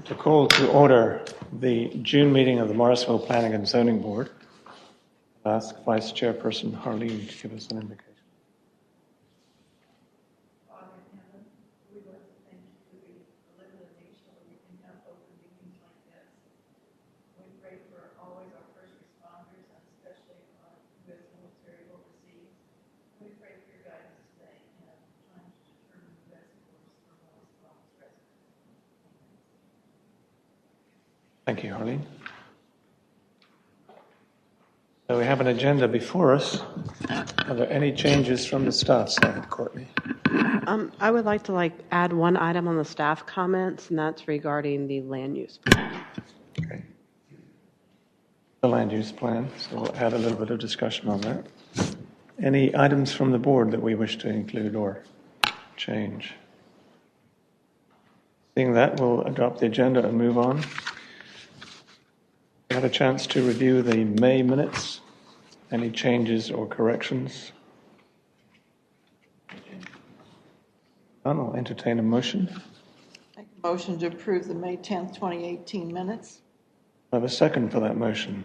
To call to order the June meeting of the Morrisville Planning and Zoning Board. I'll ask Vice Chairperson Harleen to give us an indication. Father in heaven, we would like to thank you for the live in a nation where we can have open meetings like this. We pray for always our first responders and especially our U.S. military overseas. We pray for your guidance today and trying to determine the best course for Morrisville's residents. Thank you, Harleen. So we have an agenda before us. Are there any changes from the staff side, Courtney? I would like to add one item on the staff comments, and that's regarding the land use plan. Okay. The land use plan, so we'll add a little bit of discussion on that. Any items from the board that we wish to include or change? Seeing that, we'll adopt the agenda and move on. We had a chance to review the May minutes. Any changes or corrections? None. I'll entertain a motion. Make a motion to approve the May 10th, 2018 minutes. I have a second for that motion.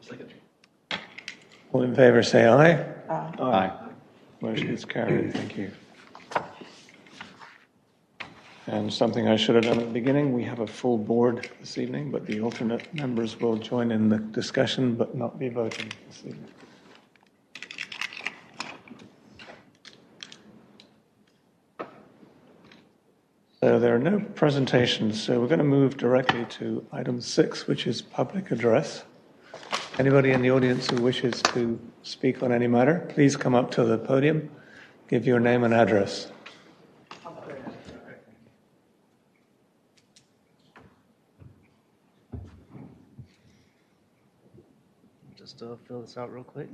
Second. All in favor say aye. Aye. Aye. Motion is carried. Thank you. And something I should have done at the beginning, we have a full board this evening, but the alternate members will join in the discussion but not be voting this evening. So there are no presentations, so we're going to move directly to item 6, which is public address. Anybody in the audience who wishes to speak on any matter, please come up to the podium, give your name and address. Just fill this out real quick.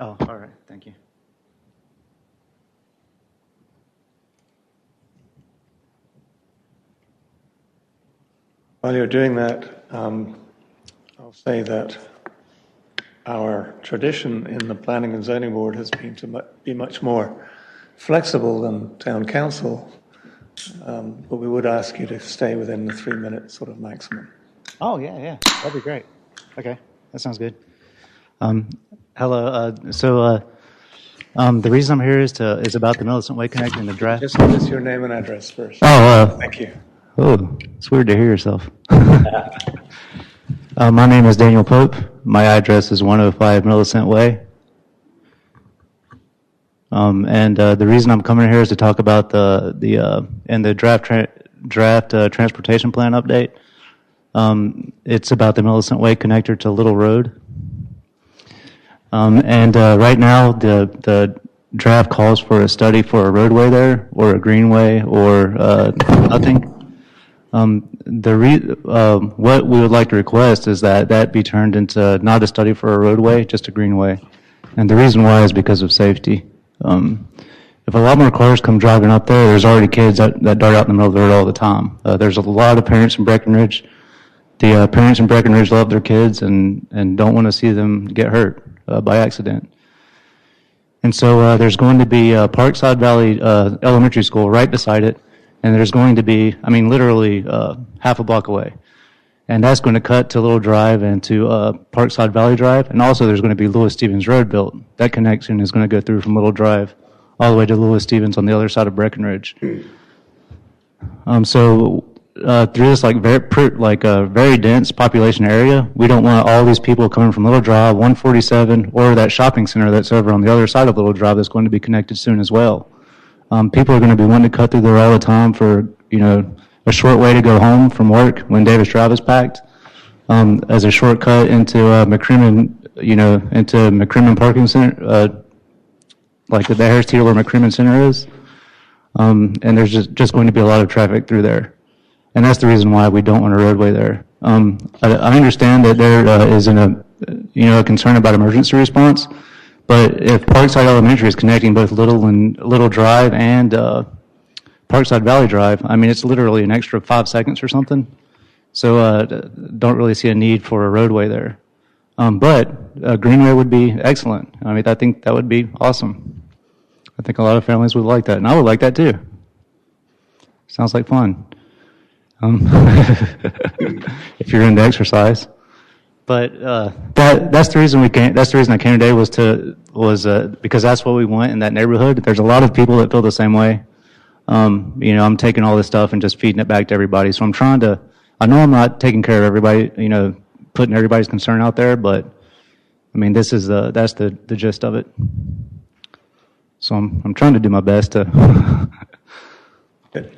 Oh, all right. Thank you. While you're doing that, I'll say that our tradition in the Planning and Zoning Board has been to be much more flexible than Town Council, but we would ask you to stay within the 3-minute sort of maximum. Oh, yeah. That'd be great. Okay. That sounds good. Hello. The reason I'm here is about the Millicent Way connection and the draft. Just give us your name and address first. Thank you. Oh, it's weird to hear yourself. My name is Daniel Pope. My address is 105 Millicent Way. The reason I'm coming here is to talk about the draft transportation plan update. It's about the Millicent Way connector to Little Road. Right now the draft calls for a study for a roadway there, or a greenway, or nothing. What we would like to request is that be turned into not a study for a roadway, just a greenway. And the reason why is because of safety. If a lot more cars come driving up there, there's already kids that dart out in the middle of the road all the time. There's a lot of parents in Breckenridge. The parents in Breckenridge love their kids and don't want to see them get hurt by accident. And so there's going to be Parkside Valley Elementary School right beside it. And there's going to be, literally half a block away. And that's going to cut to Little Drive and to Parkside Valley Drive. And also there's going to be Lewis Stevens Road built. That connection is going to go through from Little Drive all the way to Lewis Stevens on the other side of Breckenridge. Through this very dense population area, we don't want all these people coming from Little Drive, 147, or that shopping center that's over on the other side of Little Drive that's going to be connected soon as well. People are going to be wanting to cut through there all the time for, a short way to go home from work when Davis Drive is packed, as a shortcut into McCrimmon, into McCrimmon Parking Center, like the Harris Teeter where McCrimmon Center is. And there's just going to be a lot of traffic through there. And that's the reason why we don't want a roadway there. I understand that there is a concern about emergency response. But if Parkside Elementary is connecting both Little Drive and Parkside Valley Drive, it's literally an extra 5 seconds or something. So don't really see a need for a roadway there. But a greenway would be excellent. I think that would be awesome. I think a lot of families would like that, and I would like that too. Sounds like fun. If you're into exercise. But that's the reason we came. That's the reason I came today was because that's what we want in that neighborhood. There's a lot of people that feel the same way. I'm taking all this stuff and just feeding it back to everybody. So I'm trying to. I know I'm not taking care of everybody. Putting everybody's concern out there, but I mean, that's the gist of it. So I'm trying to do my best to. Good.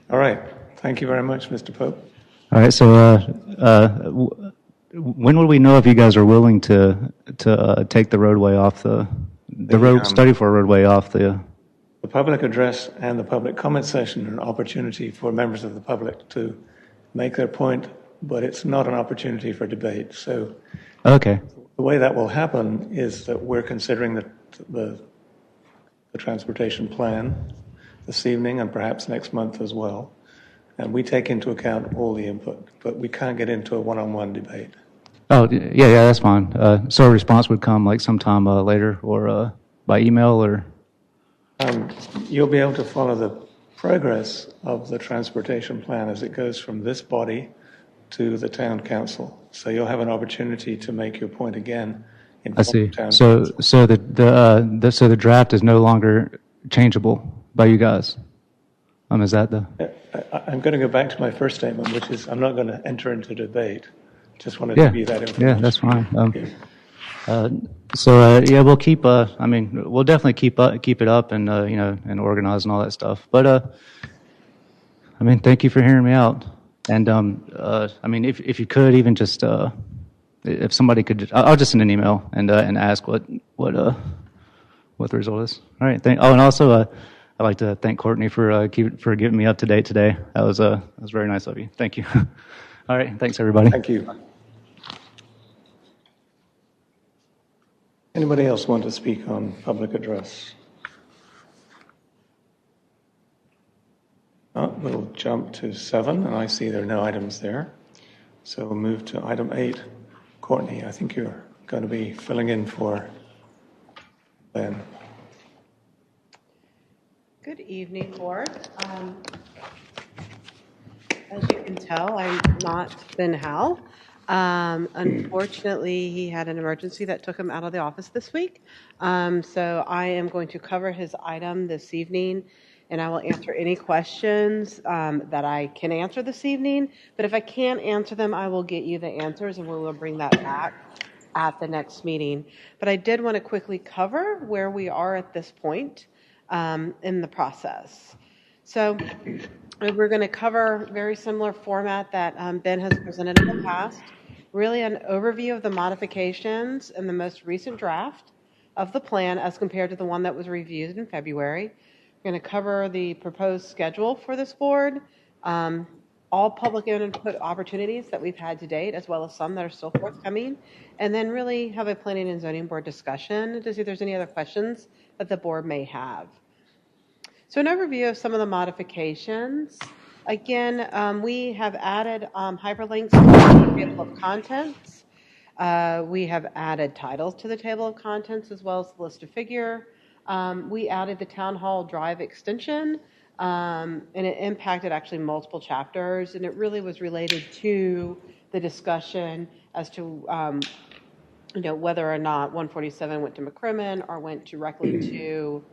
All right. Thank you very much, Mr. Pope. All right. So when will we know if you guys are willing to take the roadway off the road study for a roadway off the? The public address and the public comment session are an opportunity for members of the public to make their point, but it's not an opportunity for debate. So Okay. the way that will happen is that we're considering the transportation plan this evening and perhaps next month as well. And we take into account all the input, but we can't get into a one-on-one debate. Oh, yeah, that's fine. So a response would come like sometime later or by email or? You'll be able to follow the progress of the transportation plan as it goes from this body to the town council. So you'll have an opportunity to make your point again in I front of see. the town So council. the draft is no longer changeable by you guys. Is that the? I'm going to go back to my first statement, which is I'm not going to enter into debate. Just wanted to Yeah. give you that information. Yeah, that's fine. Okay. We'll keep. We'll definitely keep it up and and organize and all that stuff. But thank you for hearing me out. And if you could even just if somebody could, I'll just send an email and ask what the result is. All right. And also I'd like to thank Courtney for getting me up to date today. That was very nice of you. Thank you. All right. Thanks everybody. Thank you. Anybody else want to speak on public address? We'll jump to 7, and I see there are no items there. So we'll move to item 8. Courtney, I think you're going to be filling in for Ben. Good evening, Board. As you can tell, I'm not Ben Howell. Unfortunately, he had an emergency that took him out of the office this week. So I am going to cover his item this evening, and I will answer any questions that I can answer this evening. But if I can't answer them, I will get you the answers, and we will bring that back at the next meeting. But I did want to quickly cover where we are at this point in the process. So we're going to cover very similar format that Ben has presented in the past. Really an overview of the modifications in the most recent draft of the plan as compared to the one that was reviewed in February. We're going to cover the proposed schedule for this board, all public input opportunities that we've had to date, as well as some that are still forthcoming, and then really have a planning and zoning board discussion to see if there's any other questions that the board may have. So an overview of some of the modifications. Again, we have added hyperlinks to the table of contents. We have added titles to the table of contents as well as the list of figure. We added the Town Hall Drive extension, and it impacted actually multiple chapters, and it really was related to the discussion as to whether or not 147 went to McCrimmon or went directly to,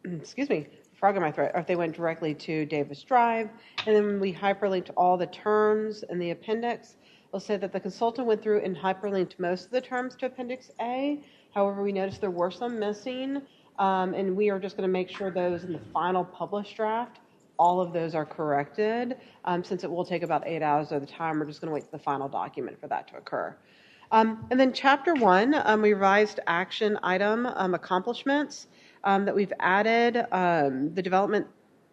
excuse me, frog in my throat, or if they went directly to Davis Drive. And then we hyperlinked all the terms in the appendix. We'll say that the consultant went through and hyperlinked most of the terms to Appendix A. However, we noticed there were some missing, and we are just going to make sure those in the final published draft, all of those are corrected. Since it will take about 8 hours of the time, we're just going to wait for the final document for that to occur. And then Chapter 1, we revised action item accomplishments. That we've added the development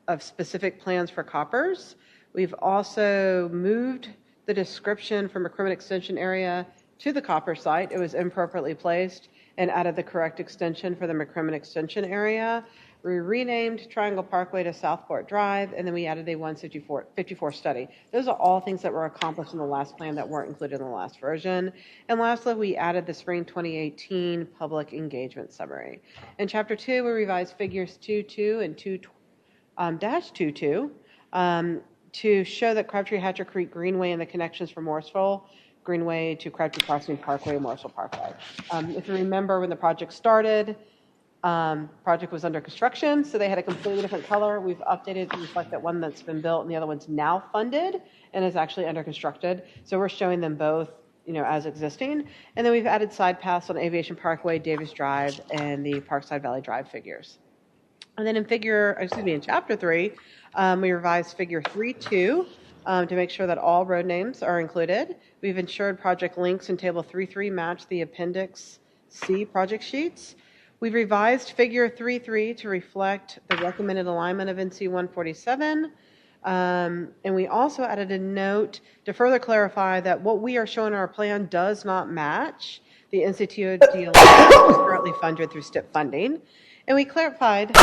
of specific plans for coppers. We've also moved the description from McCrimmon Extension area to the copper site. It was improperly placed, and added the correct extension for the McCrimmon Extension area. We renamed Triangle Parkway to Southport Drive, and then we added a 154 study. Those are all things that were accomplished in the last plan that weren't included in the last version. And lastly, we added the spring 2018 public engagement summary. In Chapter 2, we revised figures 2.2 and 2-22. to show that Crabtree Hatcher Creek Greenway and the connections from Morrisville Greenway to Crabtree Crossing Parkway and Morrisville Parkway. If you remember when the project started, project was under construction, so they had a completely different color. We've updated to reflect that one that's been built and the other one's now funded and is actually under constructed. So we're showing them both, as existing. And then we've added side paths on Aviation Parkway, Davis Drive, and the Parkside Valley Drive figures. And then in chapter 3, we revised figure 3.2 to make sure that all road names are included. We've ensured project links in table 3.3 match the appendix C project sheets. We've revised figure 3.3 to reflect the recommended alignment of NC 147. And we also added a note to further clarify that what we are showing in our plan does not match the NCTOD alignment currently funded through STIP funding. And we clarified,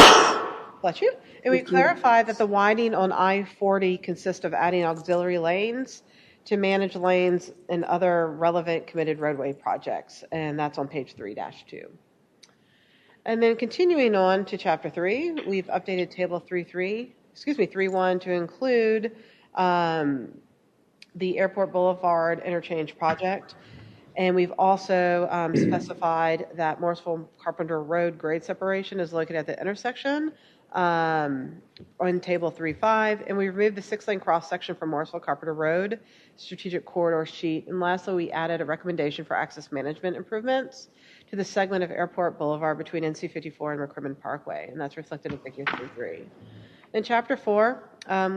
bless you, and we clarified that the widening on I-40 consists of adding auxiliary lanes to manage lanes and other relevant committed roadway projects. And that's on page 3-2. And then continuing on to chapter 3, we've updated table 3.1 to include the Airport Boulevard interchange project. And we've also specified that Morrisville Carpenter Road grade separation is located at the intersection on table 3.5. And we removed the 6-lane cross section from Morrisville Carpenter Road strategic corridor sheet. And lastly, we added a recommendation for access management improvements to the segment of Airport Boulevard between NC 54 and McCrimmon Parkway, and that's reflected in figure 3.3. In chapter 4,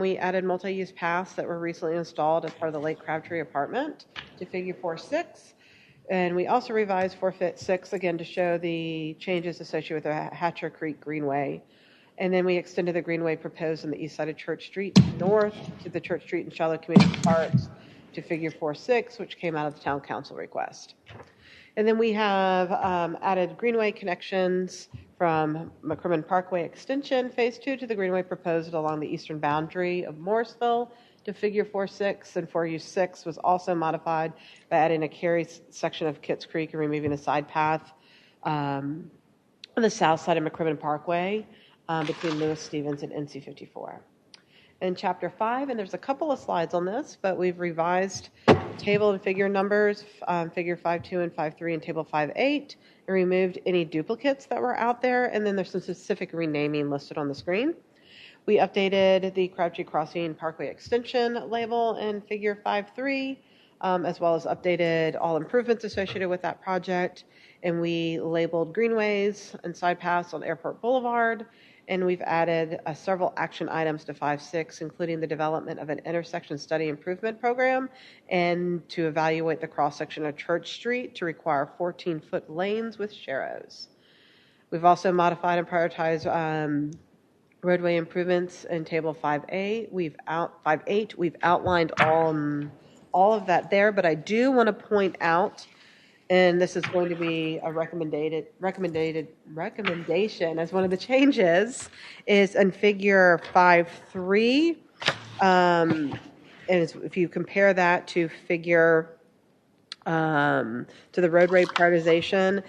we added multi-use paths that were recently installed as part of the Lake Crabtree apartment to figure 4.6, and we also revised 4.6 again to show the changes associated with the Hatcher Creek Greenway. And then we extended the greenway proposed on the east side of Church Street north to the Church Street and Shiloh Community Parks to figure 4.6, which came out of the town council request. And then we have added greenway connections from McCrimmon Parkway Extension Phase 2 to the greenway proposed along the eastern boundary of Morrisville to figure 4.6. And 4U6 was also modified by adding a carry section of Kitts Creek and removing a side path on the south side of McCrimmon Parkway between Lewis Stevens and NC 54. In chapter 5, and there's a couple of slides on this, but we've revised table and figure numbers, figure 5.2 and 5.3 and table 5.8, and removed any duplicates that were out there, and then there's some specific renaming listed on the screen. We updated the Crabtree Crossing Parkway Extension label in figure 5.3, as well as updated all improvements associated with that project, and we labeled greenways and side paths on Airport Boulevard. And we've added several action items to 5.6, including the development of an intersection study improvement program and to evaluate the cross-section of Church Street to require 14-foot lanes with sharrows. We've also modified and prioritized roadway improvements in table 5.8. We've outlined all of that there, but I do want to point out, and this is going to be a recommendation as one of the changes, is in figure 5.3. And if you compare that to figure to the roadway prioritization,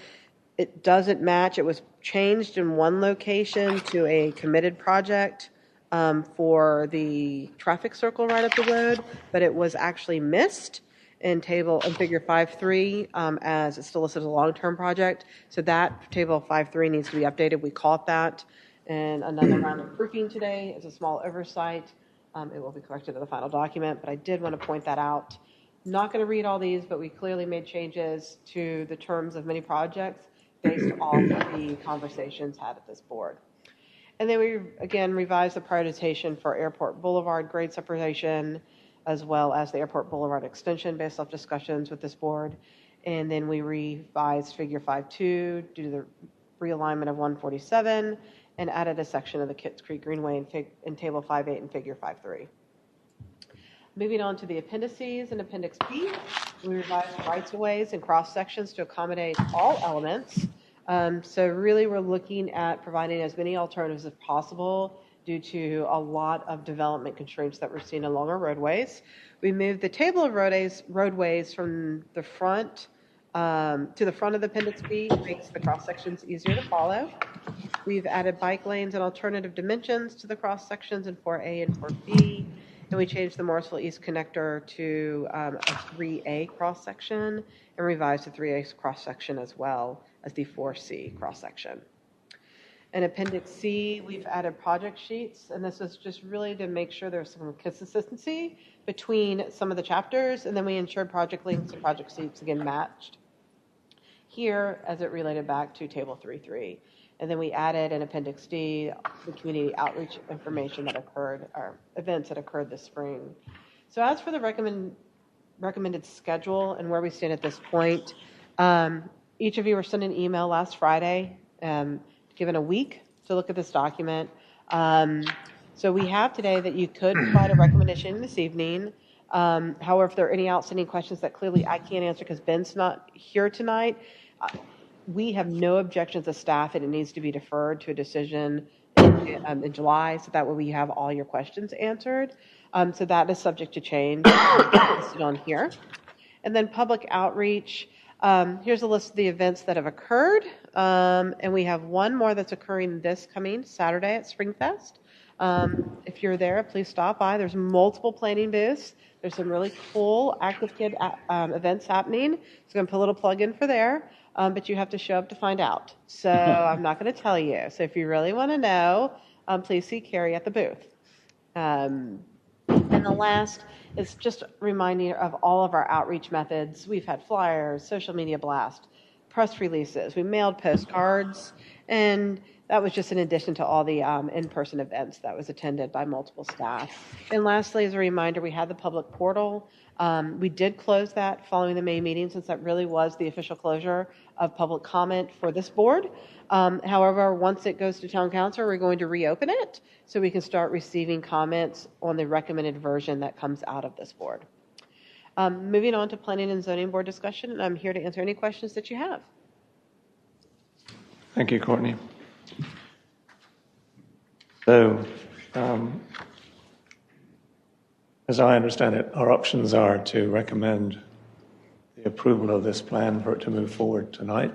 it doesn't match. It was changed in one location to a committed project for the traffic circle right up the road, but it was actually missed in figure 5.3 as it's still listed as a long-term project. So that table 5.3 needs to be updated. We caught that in another round of proofing today. It's a small oversight. It will be corrected in the final document, but I did want to point that out. Not going to read all these, but we clearly made changes to the terms of many projects based off of the conversations had at this board. And then we, again, revised the prioritization for Airport Boulevard grade separation, as well as the Airport Boulevard extension based off discussions with this board. And then we revised figure 5.2 due to the realignment of 147 and added a section of the Kitts Creek Greenway in table 5.8 and figure 5.3. Moving on to the appendices and Appendix B, we revised rights-of-ways and cross-sections to accommodate all elements. So really we're looking at providing as many alternatives as possible due to a lot of development constraints that we're seeing along our roadways. We moved the table of roadways from the front to the front of the Appendix B makes the cross sections easier to follow. We've added bike lanes and alternative dimensions to the cross sections in 4A and 4B. And we changed the Morrisville East connector to a 3A cross section and revised the 3A cross section as well as the 4C cross section. In Appendix C, we've added project sheets, and this is just really to make sure there's some consistency between some of the chapters, and then we ensured project links and project sheets again matched here as it related back to Table 3.3. And then we added in Appendix D the community outreach information that occurred, or events that occurred this spring. So as for the recommended schedule and where we stand at this point, each of you were sent an email last Friday, given a week to look at this document. So we have today that you could provide a recommendation this evening. However, if there are any outstanding questions that clearly I can't answer because Ben's not here tonight, we have no objections as staff, and it needs to be deferred to a decision in July, so that way we have all your questions answered. So that is subject to change listed on here. And then public outreach. Here's a list of the events that have occurred, and we have one more that's occurring this coming Saturday at Springfest. If you're there, please stop by. There's multiple planning booths. There's some really cool Active Kid events happening. So I'm going to put a little plug in for there, but you have to show up to find out. So I'm not going to tell you. So if you really want to know, please see Carrie at the booth. And the last is just reminding of all of our outreach methods. We've had flyers, social media blast, press releases. We mailed postcards, and that was just in addition to all the in-person events that was attended by multiple staff. And lastly, as a reminder, we had the public portal. We did close that following the May meeting, since that really was the official closure of public comment for this board. However, once it goes to town council, we're going to reopen it so we can start receiving comments on the recommended version that comes out of this board. Moving on to planning and zoning board discussion, and I'm here to answer any questions that you have. Thank you, Courtney. So, as I understand it, our options are to recommend the approval of this plan for it to move forward tonight.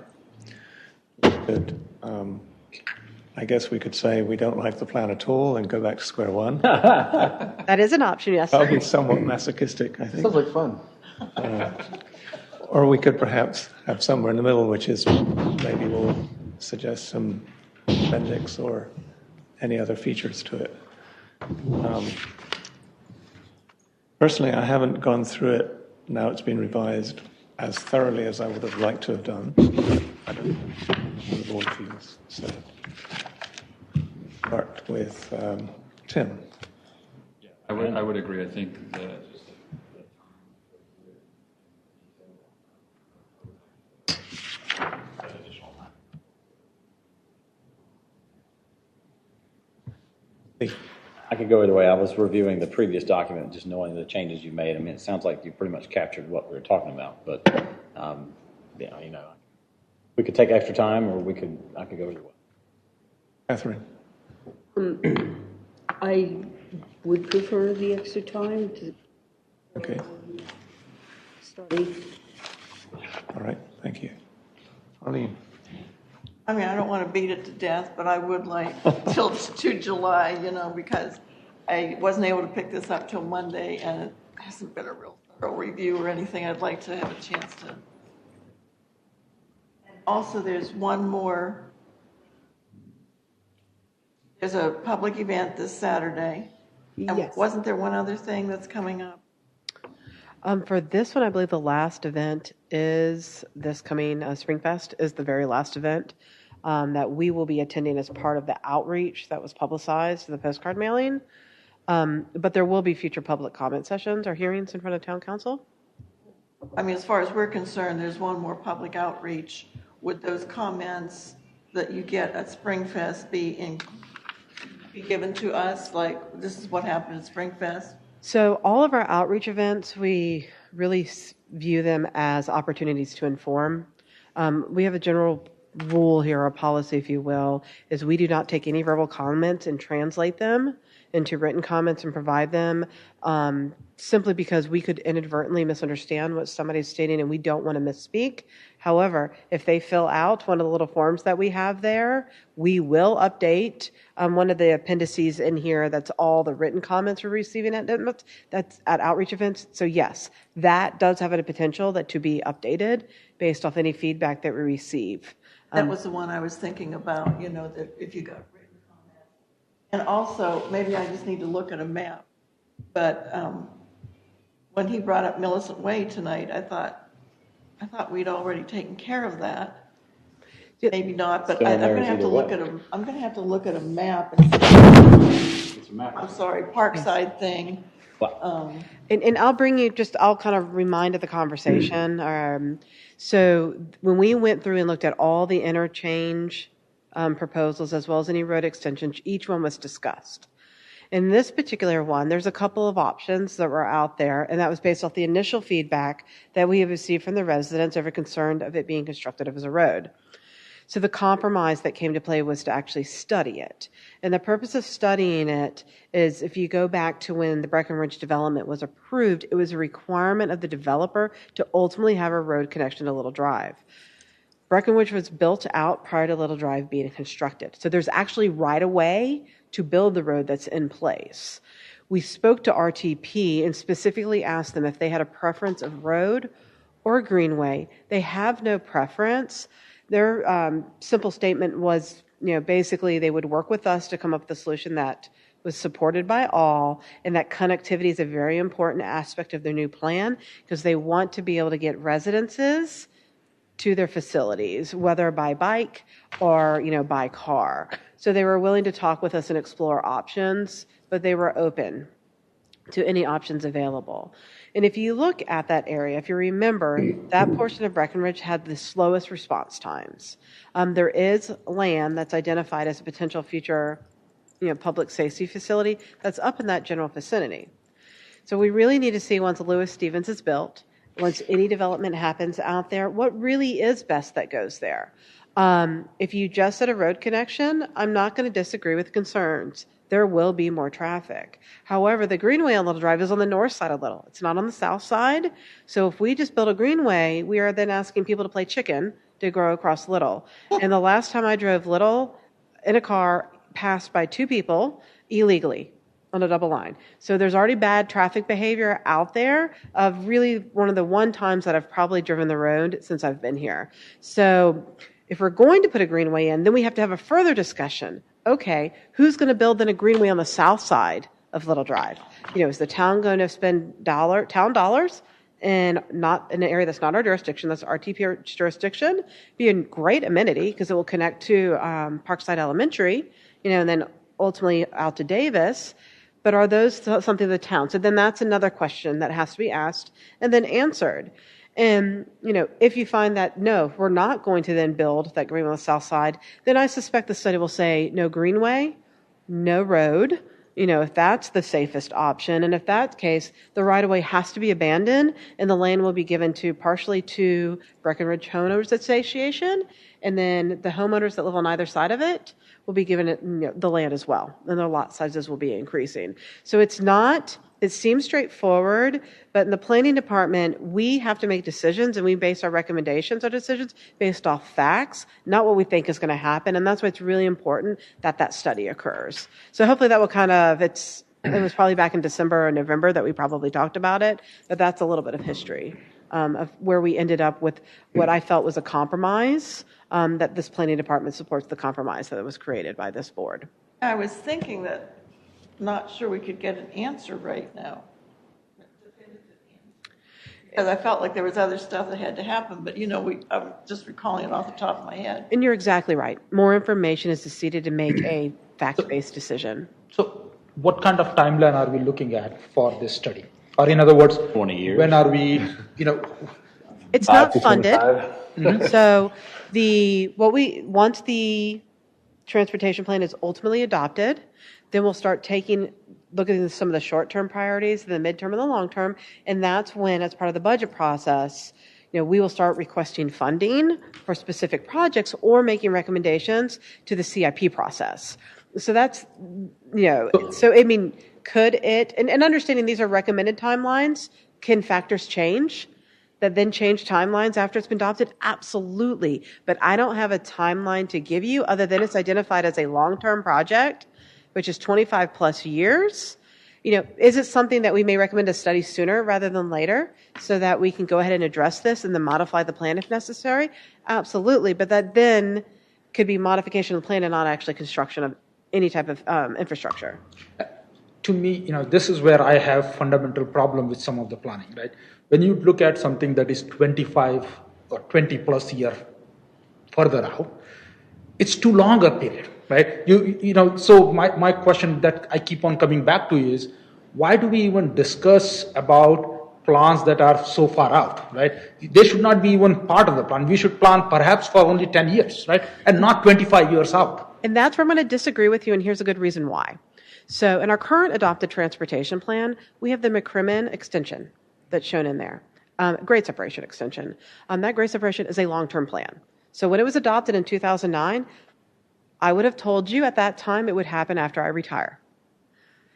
I guess we could say we don't like the plan at all and go back to square one. That is an option, yes, That sir. would be somewhat masochistic, I think. Sounds like fun. Or we could perhaps have somewhere in the middle, which is maybe we'll suggest some appendix or any other features to it. Personally, I haven't gone through it, now it's been revised, as thoroughly as I would have liked to have done. I don't know how the board feels. So, start with Tim. Yeah, I would agree. I think that I could go either way. I was reviewing the previous document, just knowing the changes you made. I mean, it sounds like you pretty much captured what we were talking about, but, we could take extra time, or I could go either way. Catherine. I would prefer the extra time to Okay. study. All right. Thank you. Arlene. I mean, I don't want to beat it to death, but I would like till to July, because I wasn't able to pick this up till Monday, and it hasn't been a real thorough review or anything. I'd like to have a chance to. And also, there's one more. There's a public event this Saturday. And Yes. wasn't there one other thing that's coming up? For this one, I believe the last event is this coming Springfest is the very last event that we will be attending as part of the outreach that was publicized in the postcard mailing. But there will be future public comment sessions or hearings in front of town council. I mean, as far as we're concerned, there's one more public outreach. Would those comments that you get at Springfest be given to us? Like, this is what happened at Springfest? So all of our outreach events, we really view them as opportunities to inform. We have a general rule here, or policy, if you will, is we do not take any verbal comments and translate them into written comments and provide them, simply because we could inadvertently misunderstand what somebody's stating, and we don't want to misspeak However, if they fill out one of the little forms that we have there, we will update one of the appendices in here. That's all the written comments we're receiving that's at outreach events. So yes, that does have a potential that to be updated based off any feedback that we receive. That was the one I was thinking about, that if you got written comments. And also, maybe I just need to look at a map. But when he brought up Millicent Way tonight, I thought we'd already taken care of that. Maybe not, but I'm going to have to look at I'm going to have to look at a map. And It's a map. I'm sorry, Parkside thing. And I'll kind of remind of the conversation. So when we went through and looked at all the interchange proposals as well as any road extensions, each one was discussed. In this particular one, there's a couple of options that were out there, and that was based off the initial feedback that we have received from the residents over concern of it being constructed as a road. So the compromise that came to play was to actually study it. And the purpose of studying it is, if you go back to when the Breckenridge development was approved, it was a requirement of the developer to ultimately have a road connection to Little Drive. Breckenridge was built out prior to Little Drive being constructed. So there's actually right of way to build the road that's in place. We spoke to RTP and specifically asked them if they had a preference of road or greenway. They have no preference. Their simple statement was, basically they would work with us to come up with a solution that was supported by all, and that connectivity is a very important aspect of their new plan because they want to be able to get residences to their facilities, whether by bike or, by car. So they were willing to talk with us and explore options, but they were open to any options available. And if you look at that area, if you remember, that portion of Breckenridge had the slowest response times. There is land that's identified as a potential future, public safety facility that's up in that general vicinity. So we really need to see, once Lewis Stevens is built, once any development happens out there, what really is best that goes there. If you just said a road connection, I'm not going to disagree with concerns. There will be more traffic. However, the greenway on Little Drive is on the north side of Little. It's not on the south side. So if we just build a greenway, we are then asking people to play chicken to grow across Little. And the last time I drove Little in a car, passed by two people illegally on a double line. So there's already bad traffic behavior out there of really one of the one times that I've probably driven the road since I've been here. So if we're going to put a greenway in, then we have to have a further discussion. Okay, who's going to build then a greenway on the south side of Little Drive? Is the town going to spend town dollars and not in an area that's not our jurisdiction, that's RTP jurisdiction? Be a great amenity because it will connect to Parkside Elementary, and then ultimately out to Davis. But are those something of the town? So then that's another question that has to be asked and then answered. And, if you find that, no, we're not going to then build that greenway on the south side, then I suspect the study will say no greenway, no road, if that's the safest option. And if that's the case, the right-of-way has to be abandoned and the land will be given partially to Breckenridge Homeowners Association. And then the homeowners that live on either side of it will be given it, the land as well. And their lot sizes will be increasing. So it seems straightforward, but in the planning department, we have to make decisions and we base our recommendations or decisions based off facts, not what we think is going to happen. And that's why it's really important that that study occurs. So hopefully that will it was probably back in December or November that we probably talked about it, but that's a little bit of history of where we ended up with what I felt was a compromise, that this planning department supports the compromise that was created by this board. I was thinking that, not sure we could get an answer right now. Because I felt like there was other stuff that had to happen, but I'm just recalling it off the top of my head. And you're exactly right. More information is needed to make a fact-based decision. So what kind of timeline are we looking at for this study? Or in other words, 20 years. When are we, It's not funded. Mm-hmm. So once the transportation plan is ultimately adopted, then we'll start looking at some of the short-term priorities, the mid-term and the long-term, and that's when, as part of the budget process, we will start requesting funding for specific projects or making recommendations to the CIP process. So that's, could it, and understanding these are recommended timelines, can factors change that then change timelines after it's been adopted? Absolutely. But I don't have a timeline to give you other than it's identified as a long-term project, which is 25 plus years. Is it something that we may recommend a study sooner rather than later so that we can go ahead and address this and then modify the plan if necessary? Absolutely. But that then could be modification of the plan and not actually construction of any type of infrastructure. To me, this is where I have fundamental problem with some of the planning, right? When you look at something that is 25 or 20 plus year further out, it's too long a period, right? So my question that I keep on coming back to is, why do we even discuss about plans that are so far out, right? They should not be even part of the plan. We should plan perhaps for only 10 years, right? And not 25 years out. And that's where I'm going to disagree with you, and here's a good reason why. So in our current adopted transportation plan, we have the McCrimmon extension that's shown in there, grade separation extension. That grade separation is a long-term plan. So when it was adopted in 2009, I would have told you at that time it would happen after I retire.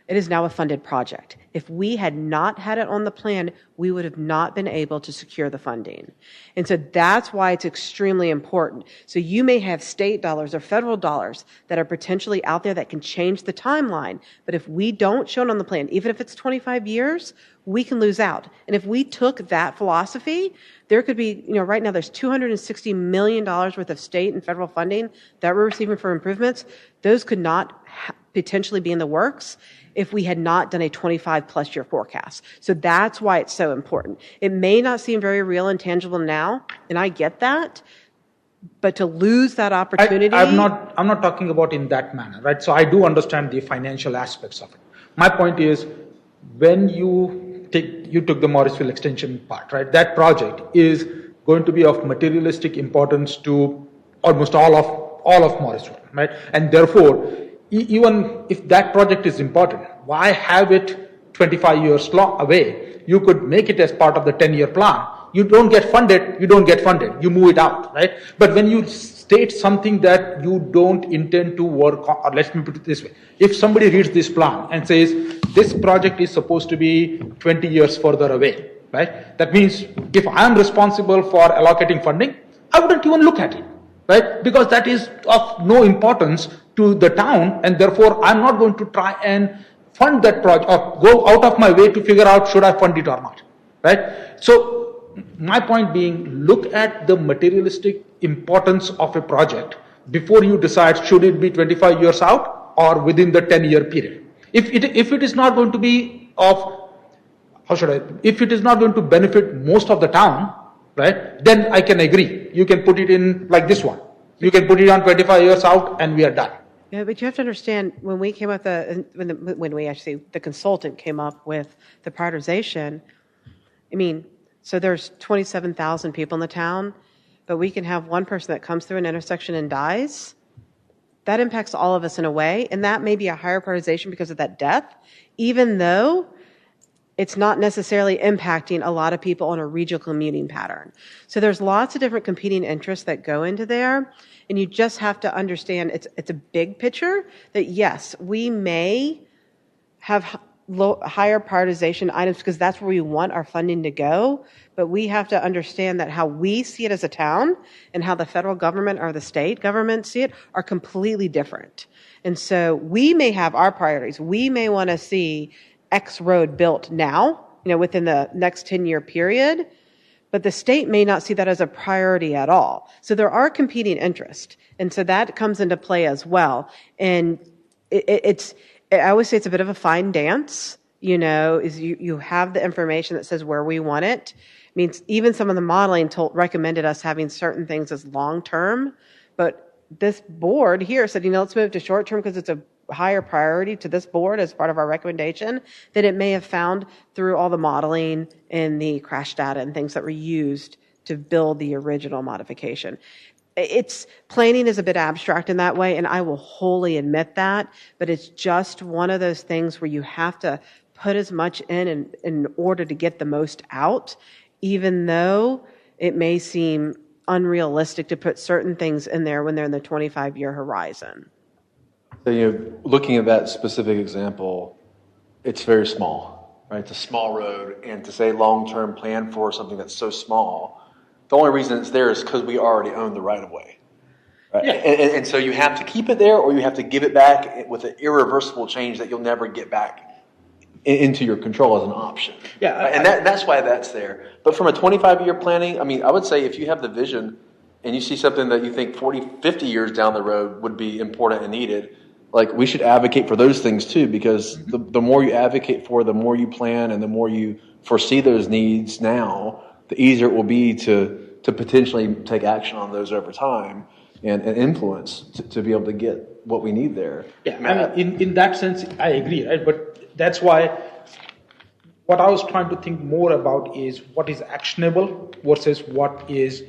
It is now a funded project. If we had not had it on the plan, we would have not been able to secure the funding. And so that's why it's extremely important. So you may have state dollars or federal dollars that are potentially out there that can change the timeline. But if we don't show it on the plan, even if it's 25 years, we can lose out. And if we took that philosophy, there could be, right now there's $260 million worth of state and federal funding that we're receiving for improvements. Those could not potentially be in the works if we had not done a 25 plus year forecast. So that's why it's so important. It may not seem very real and tangible now, and I get that, but to lose that opportunity. I'm not talking about in that manner, right? So I do understand the financial aspects of it. My point is, when you took the Morrisville extension part, right? That project is going to be of materialistic importance to almost all of Morrisville, right? And therefore, even if that project is important, why have it 25 years away? You could make it as part of the 10-year plan. You don't get funded, you move it out, right? But when you state something that you don't intend to work on, or let me put it this way, if somebody reads this plan and says, this project is supposed to be 20 years further away, right? That means if I'm responsible for allocating funding, I wouldn't even look at it, right? Because that is of no importance to the town, and therefore I'm not going to try and fund that project or go out of my way to figure out should I fund it or not, right? So my point being, look at the materialistic importance of a project before you decide should it be 25 years out or within the 10-year period. If it is not going to be if it is not going to benefit most of the town, right, then I can agree. You can put it in like this one. You can put it on 25 years out and we are done. Yeah, but you have to understand, when we came up the consultant came up with the prioritization, so there's 27,000 people in the town, but we can have one person that comes through an intersection and dies. That impacts all of us in a way, and that may be a higher prioritization because of that death, even though it's not necessarily impacting a lot of people on a regional commuting pattern. So there's lots of different competing interests that go into there, and you just have to understand it's a big picture that, yes, we may have higher prioritization items because that's where we want our funding to go, but we have to understand that how we see it as a town and how the federal government or the state government see it are completely different. And so we may have our priorities. We may want to see X road built now, within the next 10-year period, but the state may not see that as a priority at all. So there are competing interests, and so that comes into play as well. And I always say it's a bit of a fine dance, is you have the information that says where we want it. Means even some of the modeling recommended us having certain things as long-term, but this board here said, let's move to short-term because it's a higher priority to this board as part of our recommendation than it may have found through all the modeling and the crash data and things that were used to build the original modification. Planning is a bit abstract in that way, and I will wholly admit that, but it's just one of those things where you have to put as much in order to get the most out, even though it may seem unrealistic to put certain things in there when they're in the 25-year horizon. So, looking at that specific example, it's very small. right? It's a small road, and to say long-term plan for something that's so small, the only reason it's there is because we already own the right-of-way. Right? Yeah. And so you have to keep it there, or you have to give it back with an irreversible change that you'll never get back into your control as an option. Yeah, Right? And that's why that's there. But from a 25-year planning, I mean, I would say if you have the vision and you see something that you think 40, 50 years down the road would be important and needed, like we should advocate for those things too, because the more you advocate for, the more you plan and the more you foresee those needs now, the easier it will be to potentially take action on those over time and influence to be able to get what we need there. Yeah, I mean, in that sense, I agree, right? But that's why what I was trying to think more about is what is actionable versus what is,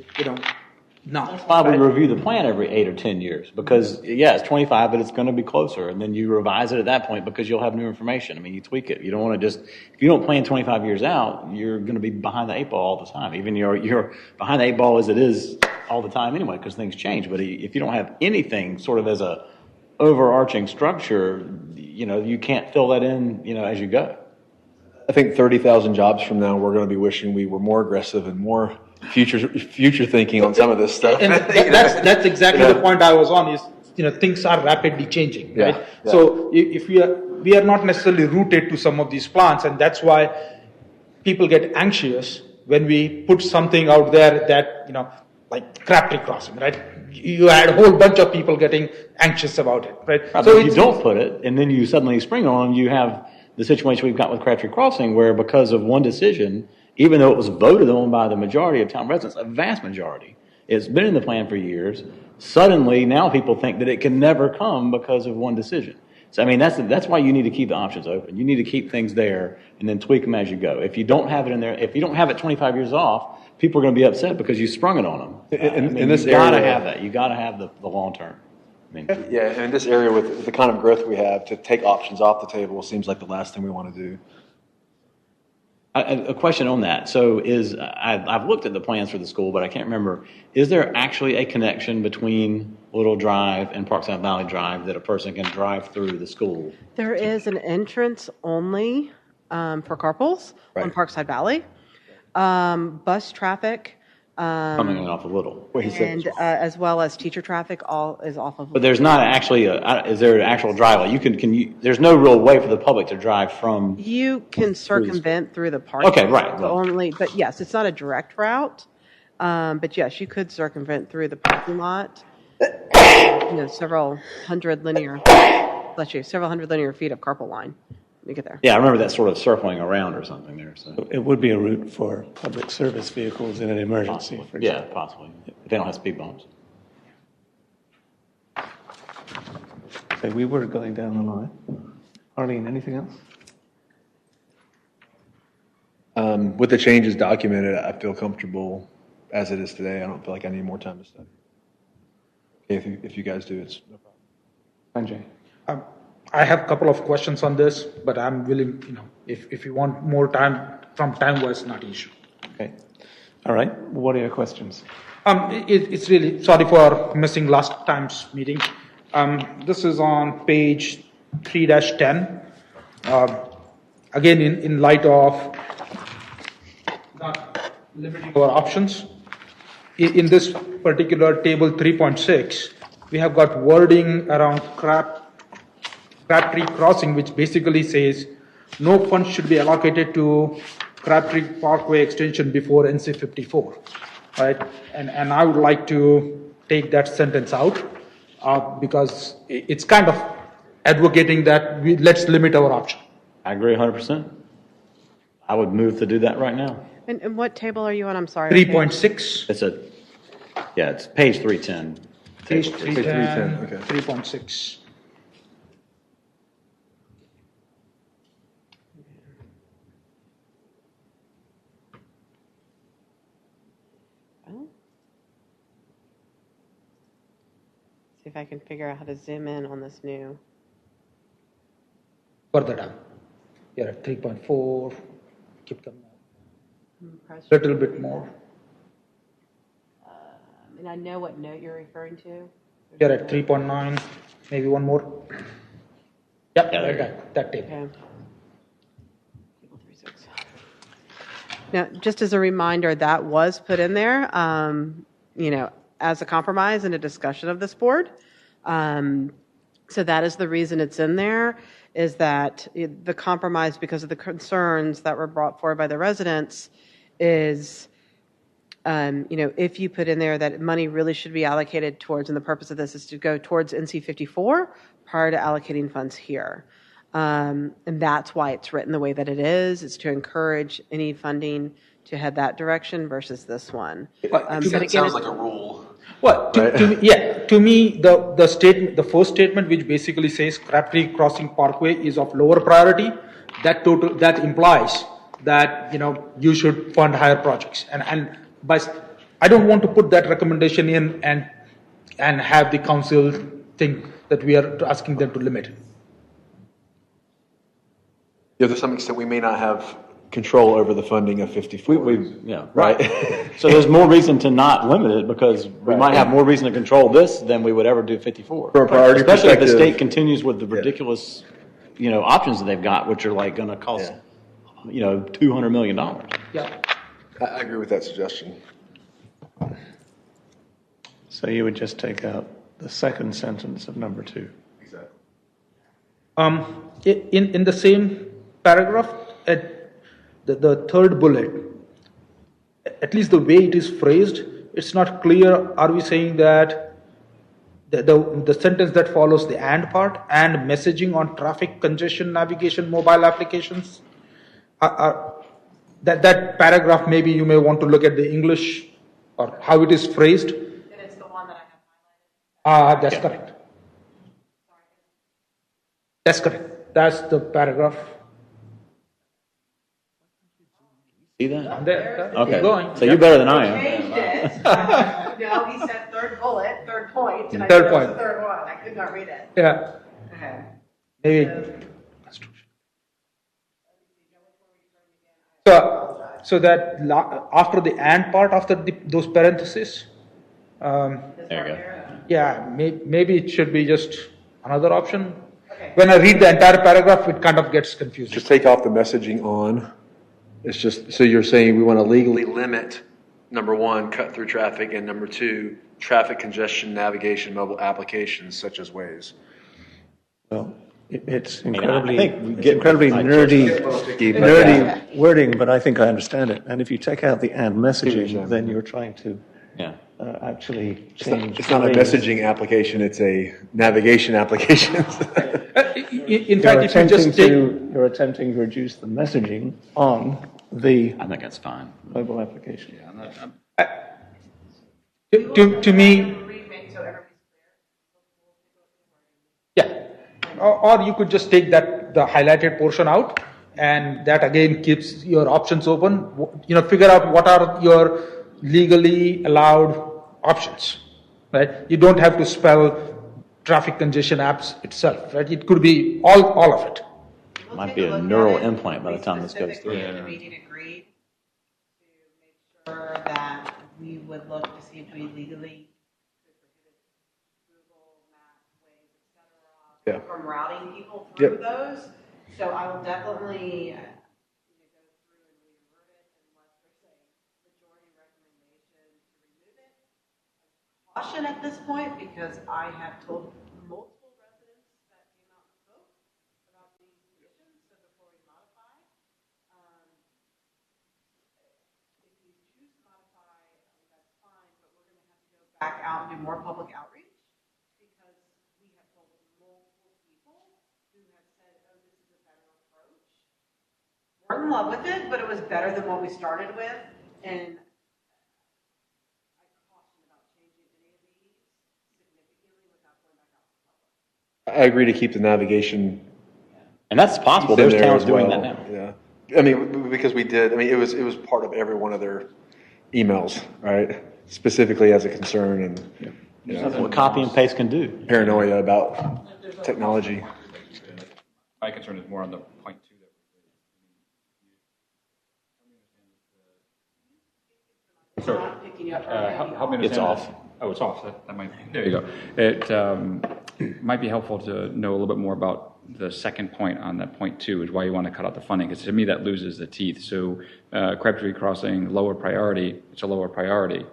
not. That's why we review the plan every 8 or 10 years, because, yeah, it's 25, but it's going to be closer, and then you revise it at that point because you'll have new information. I mean, you tweak it. You don't want to just, if you don't plan 25 years out, you're going to be behind the 8 ball all the time. Even you're behind the 8 ball as it is all the time anyway, because things change. But if you don't have anything sort of as a overarching structure, you can't fill that in, as you go. I think 30,000 jobs from now, we're going to be wishing we were more aggressive and more future thinking on some of this stuff. And that's exactly the point I was on is, things are rapidly changing, right? Yeah. So if we are not necessarily rooted to some of these plans, and that's why people get anxious when we put something out there that, like Crabtree Crossing, right? You had a whole bunch of people getting anxious about it, right? So if you don't put it, and then you suddenly spring on them, you have the situation we've got with Crabtree Crossing, where because of one decision, even though it was voted on by the majority of town residents, a vast majority, it's been in the plan for years, suddenly now people think that it can never come because of one decision. So, I mean, that's why you need to keep the options open. You need to keep things there and then tweak them as you go. If you don't have it in there, if you don't have it 25 years off, people are going to be upset because you sprung it on them. In this you got to area, have that. You got to have the long term. Yeah, and in this area with the kind of growth we have, to take options off the table seems like the last thing we want to do. A question on that. So I've looked at the plans for the school, but I can't remember. Is there actually a connection between Little Drive and Parkside Valley Drive that a person can drive through the school? There is an entrance only for carpools on Parkside Valley. Bus traffic. Coming off of Little. And as well as teacher traffic, all is off of. But there's not actually is there an actual driveway? There's no real way for the public to drive from. You can circumvent through the parking. Okay, right. But yes, it's not a direct route. But yes, you could circumvent through the parking lot. Several hundred linear feet of carpool line. You get there. Yeah, I remember that sort of circling around or something there. So. It would be a route for public service vehicles in an emergency. Possibly. For example. Yeah, possibly. If they don't have speed bumps. Okay, we were going down the line. Arlene, anything else? With the changes documented, I feel comfortable as it is today. I don't feel like I need more time to study. Okay, if you guys do, it's no problem. Sanjay. I have a couple of questions on this, but I'm willing, if you want more time, from time-wise, not an issue. Okay. All right. What are your questions? It's really, sorry for missing last time's meeting. This is on page 3-10. Again, in light of not limiting our options, in this particular table 3.6, we have got wording around Crabtree Crossing, which basically says no funds should be allocated to Crabtree Parkway extension before NC 54, right? And I would like to take that sentence out because it's kind of advocating that let's limit our option. I agree 100%. I would move to do that right now. And what table are you on? I'm sorry. 3.6. It's page 310. Page 310, okay. 3.6. See if I can figure out how to zoom in on this new. Further down. You're at 3.4. Keep them a Press. little bit more. And I know what note you're referring to. You're at 3.9. Maybe one more. Yep, Yeah, there you that table. Okay. Now, just as a reminder, that was put in there, as a compromise and a discussion of this board. So that is the reason it's in there, is that the compromise, because of the concerns that were brought forward by the residents, is, if you put in there that money really should be allocated towards, and the purpose of this is to go towards NC 54 prior to allocating funds here. And that's why it's written the way that it is. It's to encourage any funding to head that direction versus this one. It sounds like a rule. Well, to me, the statement, the first statement, which basically says Crabtree Crossing Parkway is of lower priority, that implies that you should fund higher projects, and I don't want to put that recommendation in and have the council think that we are asking them to limit it. Yeah, to some extent, we may not have control over the funding of 54. Yeah, right. So there's more reason to not limit it, because we might have more reason to control this than we would ever do 54. From a priority Especially if the perspective. state continues with the ridiculous, options that they've got, which are like going to cost, $200 million. Yeah. I agree with that suggestion. So you would just take out the second sentence of number 2. Exactly. In the same paragraph, at the third bullet, at least the way it is phrased, it's not clear. Are we saying that the sentence that follows the and part, and messaging on traffic congestion navigation mobile applications, that paragraph, maybe you may want to look at the English or how it is phrased. And it's the one that I have highlighted. That's correct. That's correct. That's the paragraph. See that? There. Okay. Keep going. So you're better than I am. Changed it. No, he said third bullet, third point, and I Third said it was point. the third one. I could not read it. Yeah. Okay. Maybe. So that after the and part, after those parentheses, There you go. yeah, maybe it should be just another option. When I read the entire paragraph, it kind of gets confusing. Just take off the messaging on. It's just, so you're saying we want to legally limit, number 1, cut through traffic, and number 2, traffic congestion navigation mobile applications such as Waze. Well, it's I incredibly, think we it's get incredibly my nerdy wording, but I think I understand it. And if you take out the and messaging, then you're trying to Yeah. actually change. It's not a phrases. messaging application, it's a navigation application. In fact, if you just take, You're attempting to reduce the messaging on the I think that's fine. mobile application. to me, yeah, or you could just take the highlighted portion out, and that again keeps your options open. Figure out what are your legally allowed options, right? You don't have to spell traffic congestion apps itself, right? It could be all of it. Might be a neural implant by the time this goes through. The meeting agreed to make sure that we would look to see if we legally could prohibit Google Maps, Waze, et cetera, from routing people through those. So I will definitely go through and reword it unless there's a majority recommendation to remove it. Caution at this point, because I have told multiple residents that came out and spoke about these conditions, so before we modify, if you choose to modify, that's fine, but we're going to have to go back out and do more public outreach, because we have told multiple people who have said, oh, this is a better approach. We're in love with it, but it was better than what we started with, and I caution about changing any of these significantly without going back out to the public. I agree to keep the navigation And that's possible. in There's there towns as doing well. that now. Yeah. I mean, because we did, it was part of every one of their emails, right? Specifically as a concern and That's what copy and paste can do. paranoia about technology. My concern is more on the point 2 that. So, Picking you up help me understand. It's off. Oh, it's off. That might. There you go. It might be helpful to know a little bit more about the second point on that point two is why you want to cut out the funding, because to me that loses the teeth. So Crabtree Crossing, lower priority, it's a lower priority.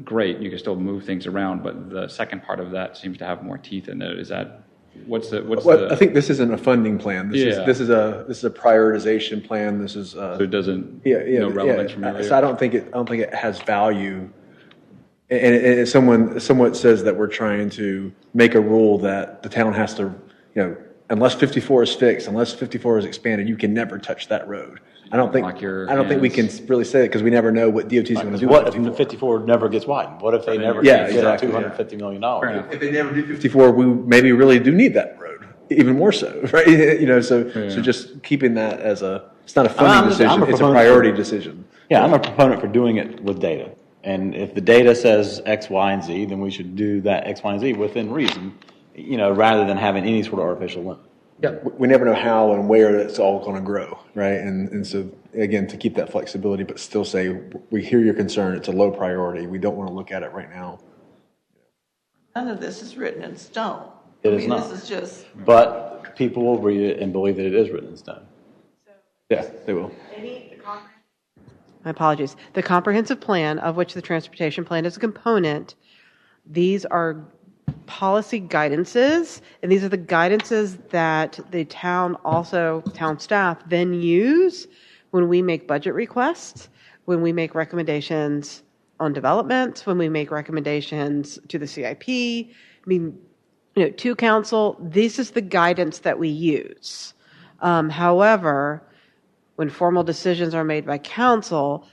Great, you can still move things around, but the second part of that seems to have more teeth in it. Is that, what's Well, I think this isn't a funding plan. Yeah. This is a prioritization plan. This is, so it doesn't, no relevance from earlier? So I don't think it has value. And if someone somewhat says that we're trying to make a rule that the town has to, unless 54 is fixed, unless 54 is expanded, you can never touch that road. I don't think we can really say that because we never know what DOT is going to do. What if the 54 never gets widened? What if they never Yeah, get exactly, $250 million? If they never do 54, we maybe really do need that road, even more so, right? So just keeping that as it's not a funding decision, it's a priority decision. Yeah, I'm a proponent for doing it with data. And if the data says X, Y, and Z, then we should do that X, Y, and Z within reason, rather than having any sort of artificial limit. Yeah, we never know how and where it's all going to grow, right? And so, again, to keep that flexibility, but still say, we hear your concern, it's a low priority, we don't want to look at it right now. None of this is written in stone. It is not. This is just. But people will read it and believe that it is written in stone. Yeah, they will. My apologies. The comprehensive plan, of which the transportation plan is a component, these are policy guidances, and these are the guidances that the town staff then use when we make budget requests, when we make recommendations on development, when we make recommendations to the CIP. I mean, to council, this is the guidance that we use. However, when formal decisions are made by council,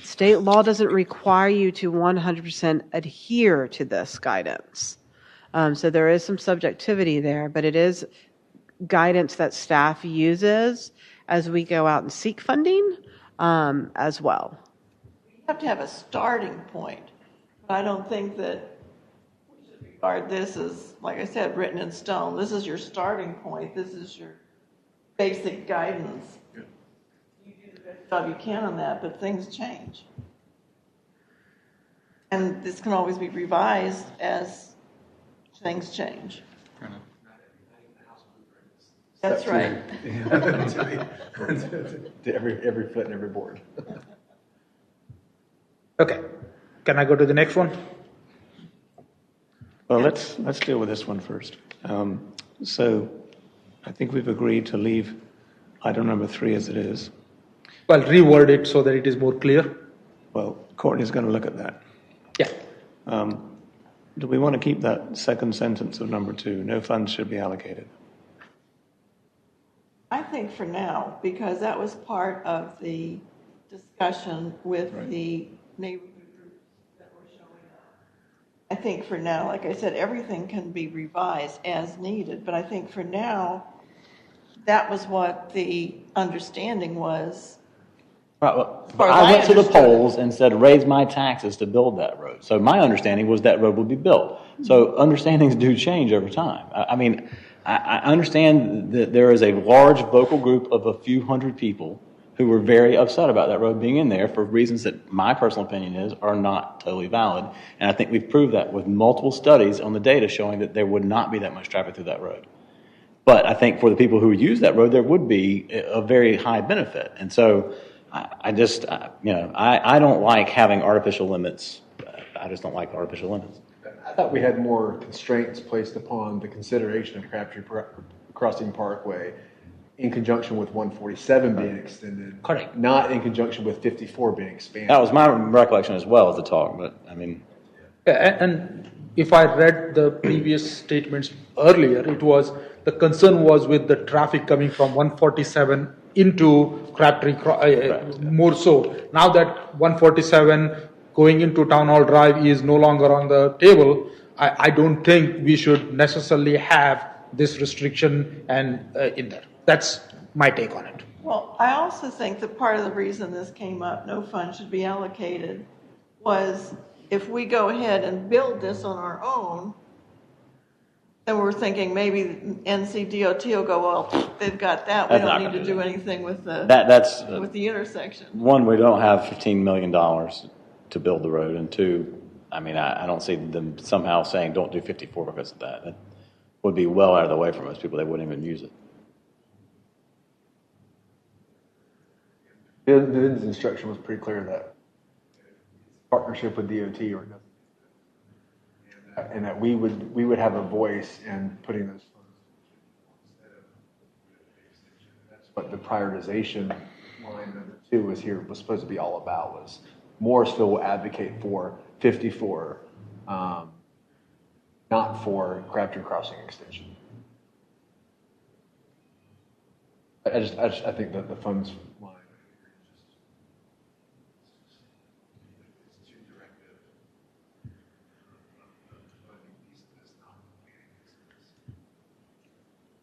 state law doesn't require you to 100% adhere to this guidance. So there is some subjectivity there, but it is guidance that staff uses as we go out and seek funding as well. You have to have a starting point. I don't think that we should regard this as, like I said, written in stone. This is your starting point. This is your basic guidance. You do the best job you can on that, but things change. And this can always be revised as things change. That's right. every foot and every board. Okay. Can I go to the next one? Well, let's deal with this one first. So I think we've agreed to leave item number 3 as it is. Well, reword it so that it is more clear. Well, Courtney's going to look at that. Yeah. Do we want to keep that second sentence of number 2? No funds should be allocated. I think for now, because that was part of the discussion with the neighborhood groups that were showing up. I think for now, like I said, everything can be revised as needed, but I think for now, that was what the understanding was. Right, well, I went to the polls and said, raise my taxes to build that road. So my understanding was that road would be built. So understandings do change over time. I mean, I understand that there is a large vocal group of a few hundred people who were very upset about that road being in there for reasons that my personal opinion is are not totally valid. And I think we've proved that with multiple studies on the data showing that there would not be that much traffic through that road. But I think for the people who use that road, there would be a very high benefit. And so I don't like having artificial limits. I just don't like artificial limits. I thought we had more constraints placed upon the consideration of Crabtree Crossing Parkway in conjunction with 147 being extended. Correct. Not in conjunction with 54 being expanded. That was my recollection as well as the talk, but I mean. And if I read the previous statements earlier, it was the concern was with the traffic coming from 147 into Crabtree, more so. Now that 147 going into Town Hall Drive is no longer on the table, I don't think we should necessarily have this restriction and in there. That's my take on it. Well, I also think that part of the reason this came up, no funds should be allocated, was if we go ahead and build this on our own, then we're thinking maybe NCDOT will go, well, they've got that. We don't need to do anything with the with the intersection. One, we don't have $15 million to build the road, and two, I mean, I don't see them somehow saying don't do 54 because of that. would be well out of the way for most people. They wouldn't even use it. The Vin's instruction was pretty clear that partnership with DOT or nothing, and that we would have a voice in putting those funds. That's what the prioritization line number 2 was supposed to be all about. Was Morrisville will advocate for 54, not for Crabtree Crossing extension. I think that the funds line.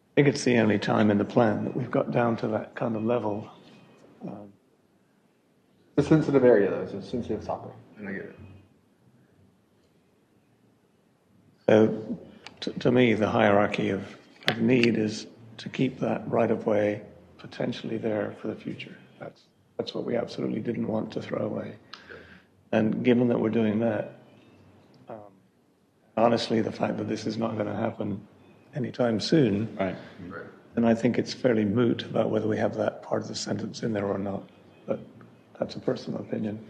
I think it's the only time in the plan that we've got down to that kind of level. It's a sensitive area, though. It's a sensitive topic, and I get it. So, to me, the hierarchy of need is to keep that right-of-way potentially there for the future. That's what we absolutely didn't want to throw away. And given that we're doing that, honestly, the fact that this is not going to happen anytime soon, Right. then I think it's fairly moot about whether we have that part of the sentence in there or not. But that's a personal opinion.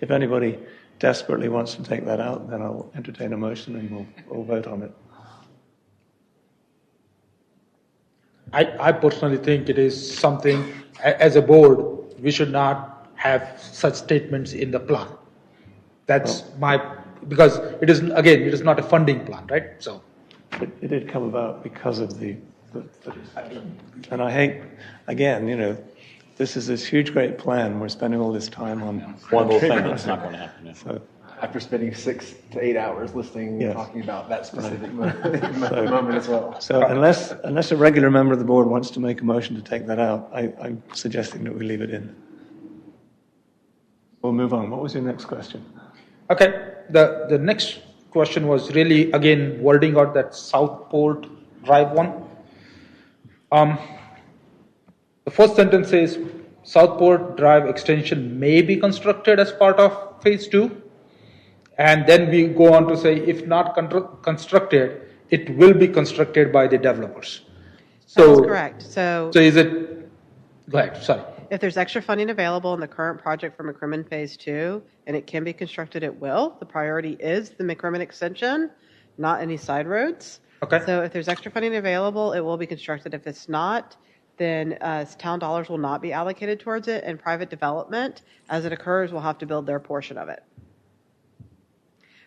If anybody desperately wants to take that out, then I'll entertain a motion and we'll vote on it. I personally think it is something, as a board, we should not have such statements in the plan. That's because it is not a funding plan, right? So. It did come about because of the and I hate, again, this is this huge, great plan. We're spending all this time on One little thing that's not going to happen. Yeah. So, After spending 6 to 8 hours listening Yes. and talking about that specific moment as well. so unless a regular member of the board wants to make a motion to take that out, I'm suggesting that we leave it in. We'll move on. What was your next question? Okay, the next question was really, again, wording out that Southport Drive one. The first sentence says, Southport Drive extension may be constructed as part of phase 2. And then we go on to say, if not constructed, it will be constructed by the developers. That's correct. So is it, go ahead, sorry. if there's extra funding available in the current project for McCrimmon Phase 2, and it can be constructed, it will. The priority is the McCrimmon extension, not any side roads. Okay. So if there's extra funding available, it will be constructed. If it's not, then town dollars will not be allocated towards it, and private development, as it occurs, will have to build their portion of it,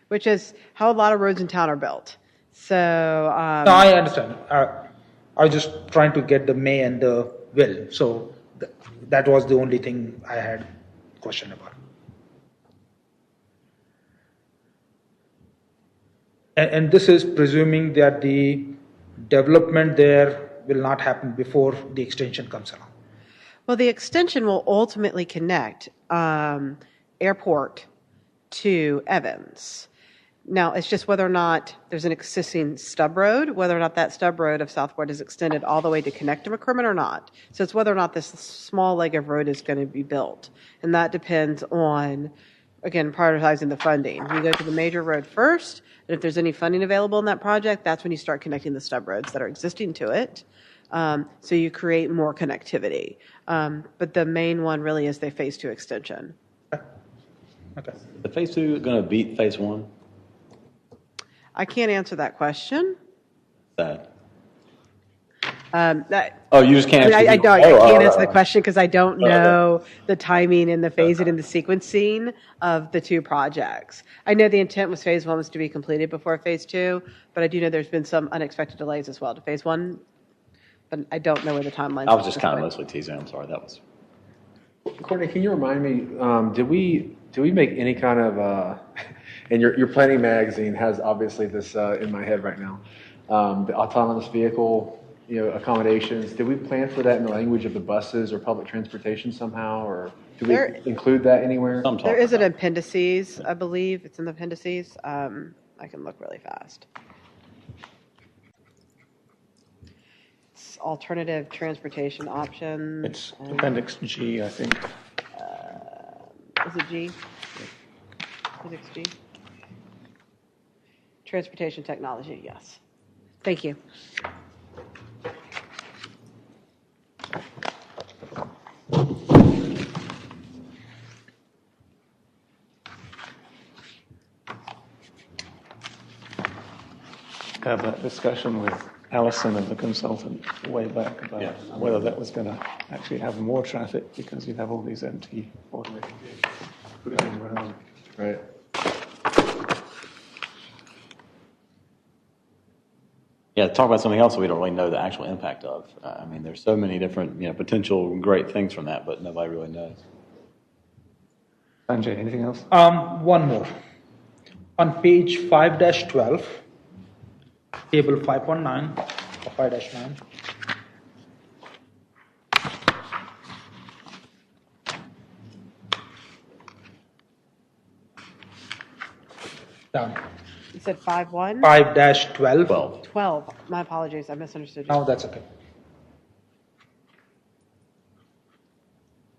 which is how a lot of roads in town are built. So No, I understand. I was just trying to get the may and the will. So that was the only thing I had question about. And this is presuming that the development there will not happen before the extension comes along. well, the extension will ultimately connect airport to Evans. Now, it's just whether or not there's an existing stub road, whether or not that stub road of Southport is extended all the way to connect to McCrimmon or not. So it's whether or not this small leg of road is going to be built. And that depends on, again, prioritizing the funding. You go to the major road first, and if there's any funding available in that project, that's when you start connecting the stub roads that are existing to it. So you create more connectivity. But the main one really is the Phase 2 extension. Okay. The phase 2 going to beat phase 1? I can't answer that question. Sad. That, Oh, you just can't. I answer. can't answer the question because I don't know the timing and the phasing and the sequencing of the two projects. I know the intent was Phase 1 was to be completed before Phase 2, but I do know there's been some unexpected delays as well to Phase 1, but I don't know where the timeline. I was just kind of mostly teasing. I'm sorry. That was. Courtney, can you remind me, did we make any kind of, and your planning magazine has obviously this in my head right now, the autonomous vehicle, accommodations. Did we plan for that in the language of the buses or public transportation somehow, or do we include that anywhere? There is an appendices, I believe. It's in the appendices. I can look really fast. It's alternative transportation options. It's Appendix G, I think. Is it G? Appendix G? Transportation technology, yes. Thank you. Have that discussion with Allison and the consultant way back about whether that was going to actually have more traffic because you'd have all these empty automated vehicles going around. Right. Yeah, talk about something else that we don't really know the actual impact of. I mean, there's so many different, potential great things from that, but nobody really knows. Sanjay, anything else? One more. On page 5-12, table 5.9 or 5-9. Down. You said 5-1? 5-12. 12. My apologies. I misunderstood you. No, that's okay.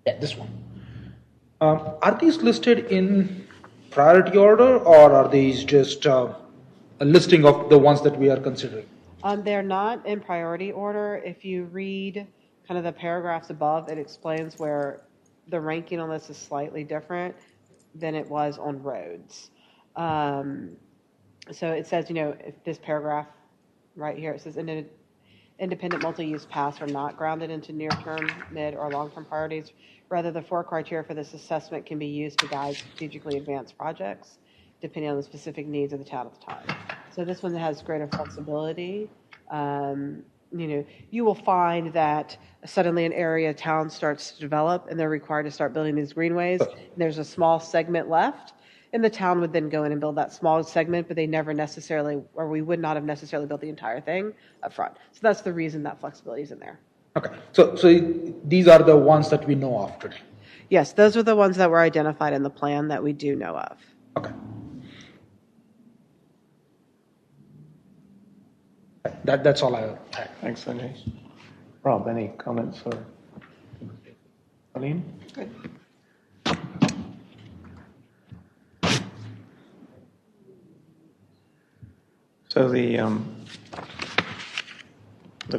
Yeah, this one. Are these listed in priority order, or are these just a listing of the ones that we are considering? They're not in priority order. If you read kind of the paragraphs above, it explains where the ranking on this is slightly different than it was on roads. So it says, if this paragraph right here, it says independent multi-use paths are not grounded into near-term, mid, or long-term priorities. Rather, the 4 criteria for this assessment can be used to guide strategically advanced projects, depending on the specific needs of the town at the time. So this one has greater flexibility. You will find that suddenly an area of town starts to develop and they're required to start building these greenways. And there's a small segment left, and the town would then go in and build that small segment, but they never necessarily, or we would not have necessarily built the entire thing up front. So that's the reason that flexibility is in there. Okay, so these are the ones that we know of today. Yes, those are the ones that were identified in the plan that we do know of. Okay. That's all I had. Thanks, Sanjay. Rob, any comments for Arlene? Good. So the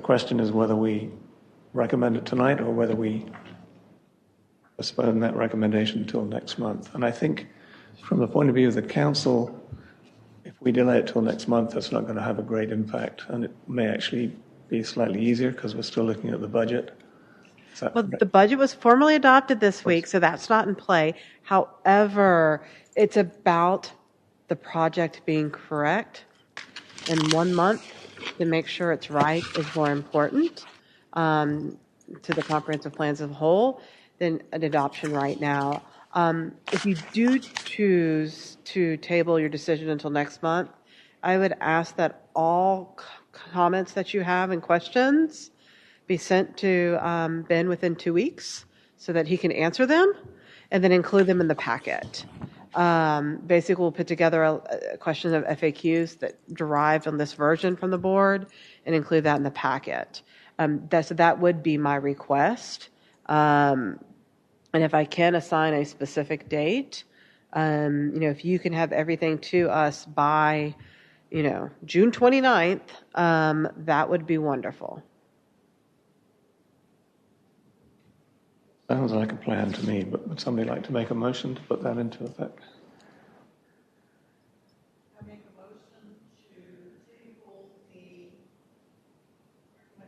question is whether we recommend it tonight or whether we postpone that recommendation until next month. And I think from the point of view of the council, if we delay it till next month, that's not going to have a great impact, and it may actually be slightly easier because we're still looking at the budget. Well, the budget was formally adopted this week, so that's not in play. However, it's about the project being correct. And 1 month to make sure it's right is more important to the comprehensive plans as a whole than an adoption right now. If you do choose to table your decision until next month, I would ask that all comments that you have and questions be sent to Ben within 2 weeks so that he can answer them and then include them in the packet. Basically, we'll put together a question of FAQs that derived on this version from the board and include that in the packet. So that would be my request. And if I can assign a specific date, if you can have everything to us by, June 29th, that would be wonderful. Sounds like a plan to me, but would somebody like to make a motion to put that into effect? I make a motion to table the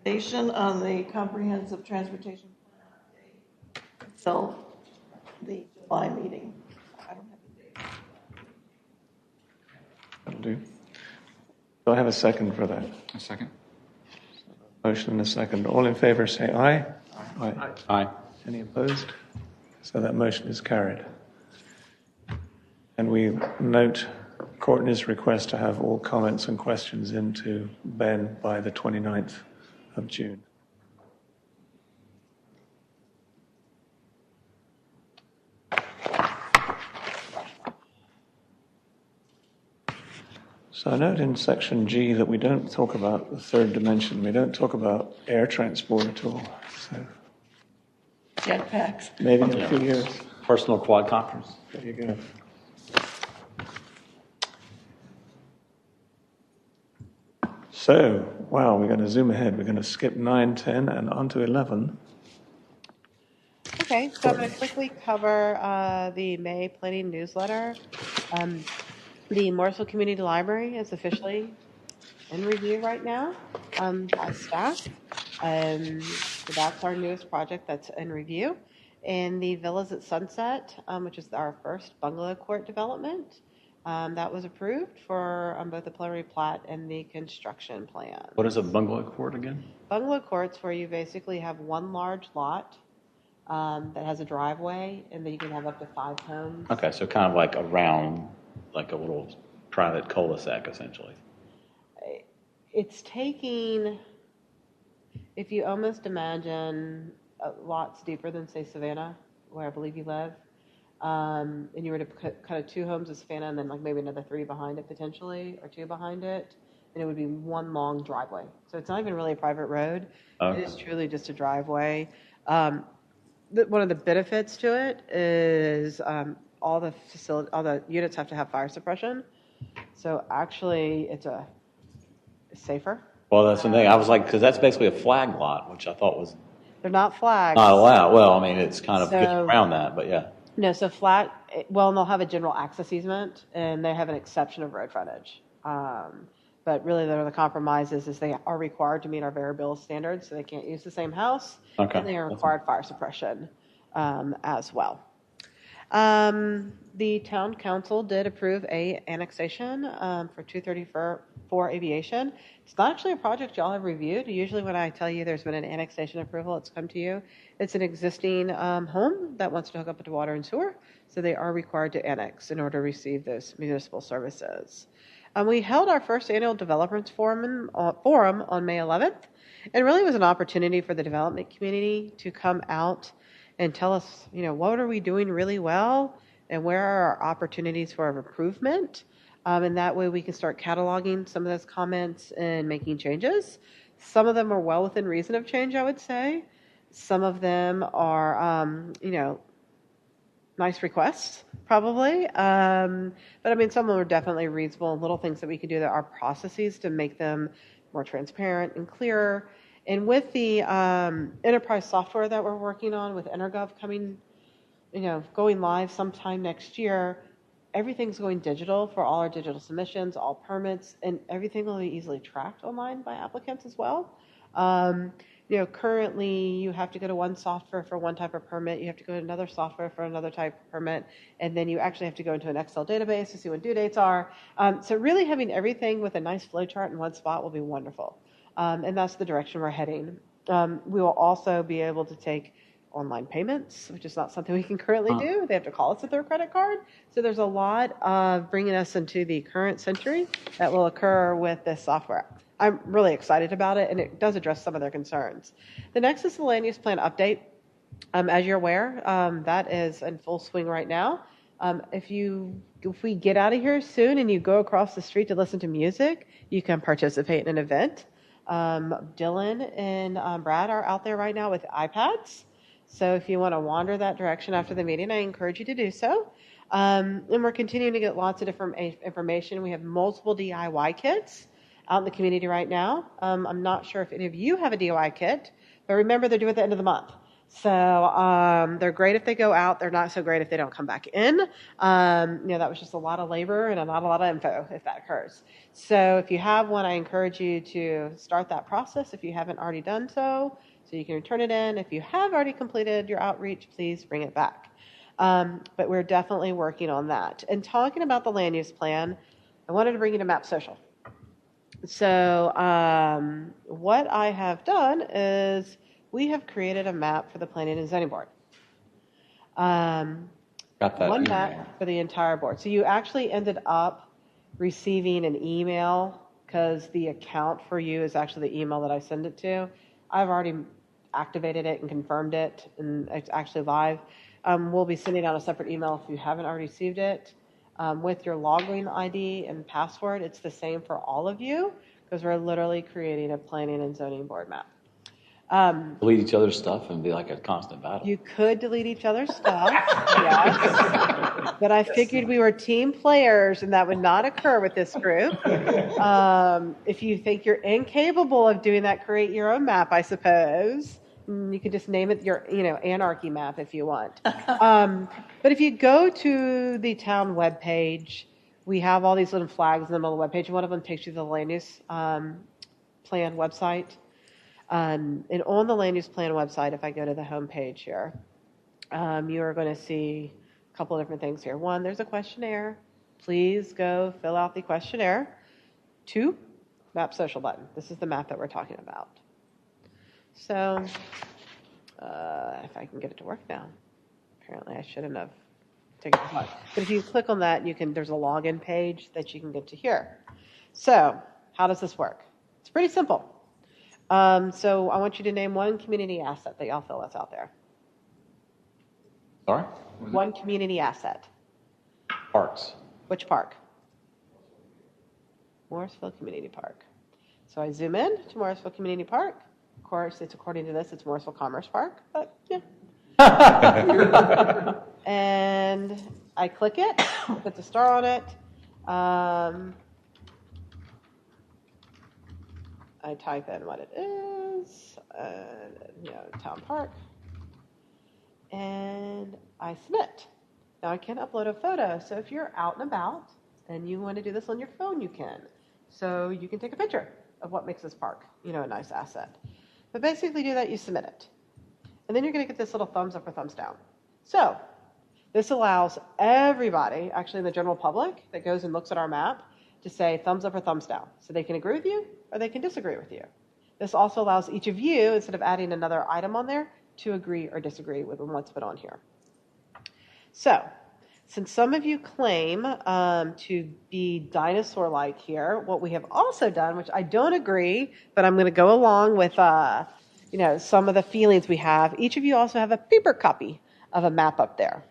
recommendation on the comprehensive transportation plan update until the July meeting. I don't have the date. That'll do. Do I have a second for that? A second. Motion and a second. All in favor say aye. Aye. Aye. Any opposed? So that motion is carried. And we note Courtney's request to have all comments and questions into Ben by the 29th of June. So I note in section G that we don't talk about the third dimension. We don't talk about air transport at all. So Jetpacks. maybe in a few years. Personal quadcopters. There you go. So, wow, we're going to zoom ahead. We're going to skip 9, 10, and on to 11. Okay, so I'm going to quickly cover the May planning newsletter. The Morrisville Community Library is officially in review right now by staff. So that's our newest project that's in review. And the Villas at Sunset, which is our first bungalow court development, that was approved for both the preliminary plat and the construction plan. What is a bungalow court again? Bungalow courts where you basically have one large lot that has a driveway, and then you can have up to 5 homes. Okay, so kind of like around, like a little private cul-de-sac, essentially. It's taking, if you almost imagine lots deeper than, say, Savannah, where I believe you live, and you were to cut 2 homes of Savannah and then like maybe another 3 behind it potentially, or 2 behind it, and it would be one long driveway. So it's not even really a private road. Okay. It is truly just a driveway. One of the benefits to it is all the units have to have fire suppression. So actually, it's safer. Well, that's the thing. I was like, because that's basically a flag lot, which I thought was They're not flags. not allowed. Well, I mean, it's kind of So- getting around that, but yeah. No, so flat. Well, and they'll have a general access easement, and they have an exception of road frontage. But really, the compromise is they are required to meet our variability standards, so they can't use the same house. Okay. And they are required fire suppression as well. The town council did approve a annexation for 234 Aviation. It's not actually a project y'all have reviewed. Usually when I tell you there's been an annexation approval, it's come to you. It's an existing home that wants to hook up to water and sewer, so they are required to annex in order to receive those municipal services. We held our first annual developers forum on May 11th, and really was an opportunity for the development community to come out and tell us, what are we doing really well and where are our opportunities for improvement. And that way we can start cataloging some of those comments and making changes. Some of them are well within reason of change, I would say. Some of them are, nice requests, probably. But I mean, some of them are definitely reasonable, little things that we can do that are processes to make them more transparent and clearer. And with the enterprise software that we're working on with Energov coming, going live sometime next year, everything's going digital for all our digital submissions, all permits, and everything will be easily tracked online by applicants as well. Currently you have to go to one software for one type of permit, you have to go to another software for another type of permit, and then you actually have to go into an Excel database to see when due dates are. So really having everything with a nice flow chart in one spot will be wonderful. And that's the direction we're heading. We will also be able to take online payments, which is not something we can currently do. They have to call us with their credit card. So there's a lot of bringing us into the current century that will occur with this software. I'm really excited about it, and it does address some of their concerns. The next is the land use plan update. As you're aware, that is in full swing right now. If we get out of here soon and you go across the street to listen to music, you can participate in an event. Dylan and Brad are out there right now with iPads. So if you want to wander that direction after the meeting, I encourage you to do so. And we're continuing to get lots of different information. We have multiple DIY kits out in the community right now. I'm not sure if any of you have a DIY kit, but remember they're due at the end of the month. So they're great if they go out. They're not so great if they don't come back in. That was just a lot of labor and not a lot of info if that occurs. So if you have one, I encourage you to start that process if you haven't already done so you can return it in. If you have already completed your outreach, please bring it back. But we're definitely working on that. And talking about the land use plan, I wanted to bring you to Map Social. So what I have done is we have created a map for the Planning and Zoning Board. Got that. One map for the entire board. So you actually ended up receiving an email because the account for you is actually the email that I send it to. I've already activated it and confirmed it, and it's actually live. We'll be sending out a separate email if you haven't already received it. With your login ID and password, it's the same for all of you because we're literally creating a planning and zoning board map. Delete each other's stuff and be like a constant battle. You could delete each other's stuff, yes. But I figured we were team players and that would not occur with this group. If you think you're incapable of doing that, create your own map, I suppose. You could just name it your, anarchy map if you want. But if you go to the town webpage, we have all these little flags in the middle of the webpage. One of them takes you to the land use plan website. And on the land use plan website, if I go to the home page here, you are going to see a couple of different things here. One, there's a questionnaire. Please go fill out the questionnaire. 2, map social button. This is the map that we're talking about. So, if I can get it to work now. Apparently I shouldn't have taken it apart. But if you click on that, there's a login page that you can get to here. So, how does this work? It's pretty simple. So I want you to name one community asset that y'all feel that's out there. Sorry? One community asset. Parks. Which park? Morrisville Community Park. So I zoom in to Morrisville Community Park. Of course, it's according to this, it's Morrisville Commerce Park, but yeah. And I click it, put the star on it. I type in what it is, town park, and I submit. Now I can upload a photo, so if you're out and about and you want to do this on your phone, you can. So you can take a picture of what makes this park, a nice asset. But basically do that, you submit it. And then you're going to get this little thumbs up or thumbs down. So this allows everybody, actually in the general public, that goes and looks at our map to say thumbs up or thumbs down. So they can agree with you or they can disagree with you. This also allows each of you, instead of adding another item on there, to agree or disagree with what's put on here. So, since some of you claim to be dinosaur-like here, what we have also done, which I don't agree, but I'm going to go along with some of the feelings we have, each of you also have a paper copy of a map up there.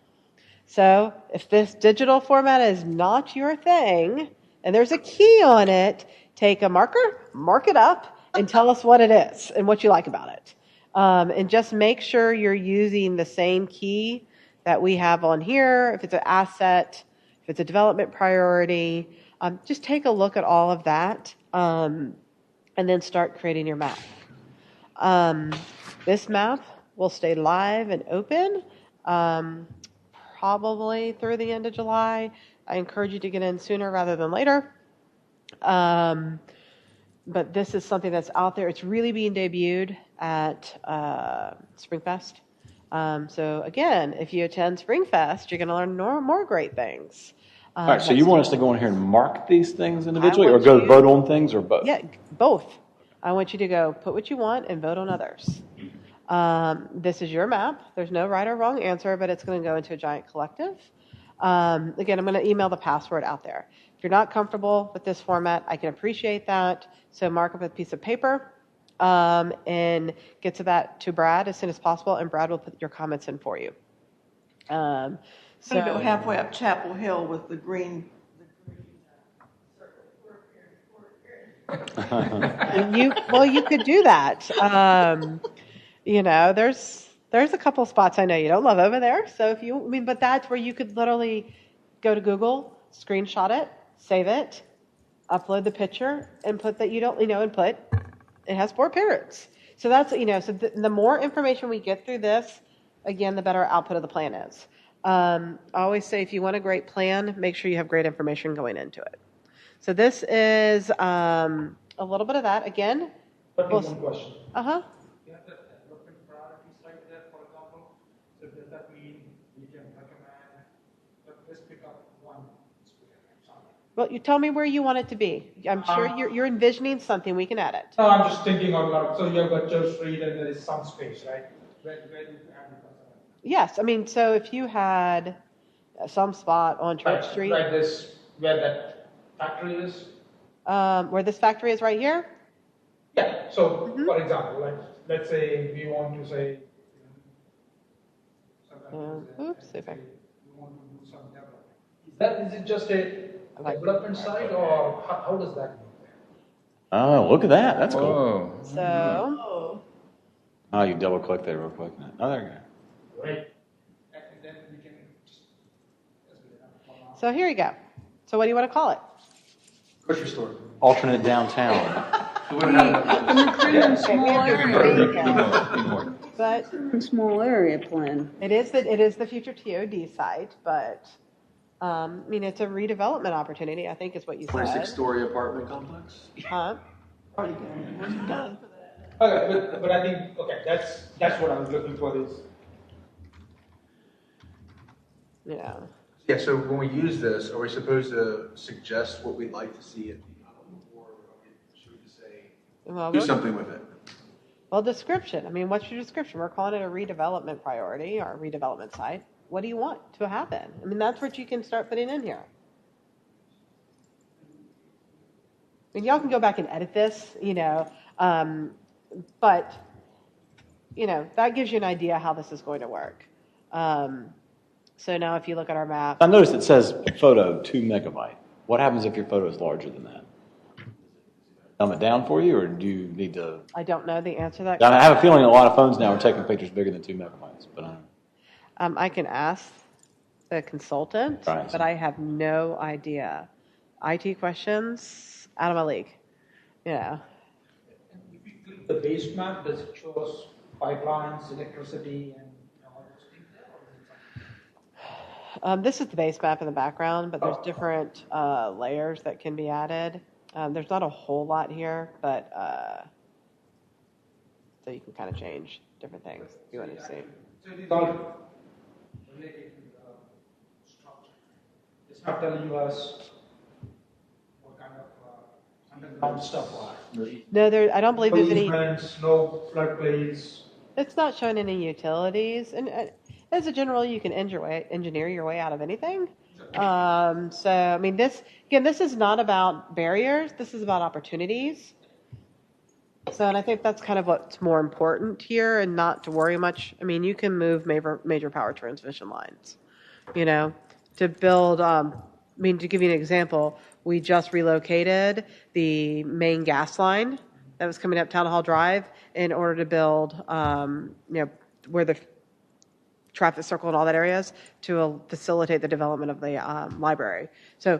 So if this digital format is not your thing, and there's a key on it, take a marker, mark it up, and tell us what it is and what you like about it. And just make sure you're using the same key that we have on here. If it's an asset, if it's a development priority, just take a look at all of that and then start creating your map. This map will stay live and open probably through the end of July. I encourage you to get in sooner rather than later. But this is something that's out there. It's really being debuted at Springfest. So again, if you attend Springfest, you're going to learn more great things. All right, so you want us to go in here and mark these things individually or go vote on things or both? Yeah, both. I want you to go put what you want and vote on others. This is your map. There's no right or wrong answer, but it's going to go into a giant collective. Again, I'm going to email the password out there. If you're not comfortable with this format, I can appreciate that. So mark up a piece of paper and get to Brad as soon as possible, and Brad will put your comments in for you. So go halfway up Chapel Hill with the green circle. You could do that. There's a couple spots I know you don't love over there. So but that's where you could literally go to Google, screenshot it, save it, upload the picture, and put that it has 4 parents. So that's, the more information we get through this, again, the better output of the plan is. I always say if you want a great plan, make sure you have great information going into it. So this is a little bit of that. Again. But one question. Uh-huh. You have the development priority slide there, for example. So does that mean you can recommend, let's pick up one square or something? Well, you tell me where you want it to be. I'm sure you're envisioning something. We can add it. No, I'm just thinking out loud. So you have got Church Street and there is some space, right? Where you add it? Yes. So if you had some spot on Church Street. Like this, where that factory is? Where this factory is right here? Yeah. So, for example, let's say we want to say, Oops. Okay. we want to do some development. Is it just a development side, or how does that work? Oh, look at that. That's cool. So Oh, you double click there real quick. Oh, there you go. Right. So here you go. So what do you want to call it? Grocery store. Alternate downtown. McCrimmon small area, But small area plan. it is the future TOD site, but I mean it's a redevelopment opportunity. I think is what you said. 26-story apartment complex. Huh? Okay, but I think, okay, that's what I was looking for is, Yeah. Yeah, so when we use this, are we supposed to suggest what we'd like to see it become, or should we just say, Well, do something with it? Well, description. I mean, what's your description? We're calling it a redevelopment priority or a redevelopment site. What do you want to happen? I mean, that's what you can start putting in here. I mean, y'all can go back and edit this, but, that gives you an idea how this is going to work. So now if you look at our map. I noticed it says photo 2 megabyte. What happens if your photo is larger than that? Dumb it down for you, or do you need to? I don't know the answer to that. I have a feeling a lot of phones now are taking pictures bigger than 2 megabytes, but I don't know. I can ask the consultant, Right. but I have no idea. IT questions, out of my league. if you click the base map, does it show us pipelines, electricity, and all those things there? Or is it This is the base map in the background, but there's different layers that can be added. There's not a whole lot here, but so you can kind of change different things if you want to see. So it is all related to the structure. It's not telling us what kind of underground stuff are. No, I don't believe No there's any. easements, no floodplains. It's not showing any utilities, and as a general, you can engineer your way out of anything. So I mean, this is not about barriers. This is about opportunities. So, and I think that's kind of what's more important here, and not to worry much. I mean, you can move major power transmission lines, to build. To give you an example, we just relocated the main gas line that was coming up Town Hall Drive in order to build, where the traffic circle and all that areas to facilitate the development of the library. So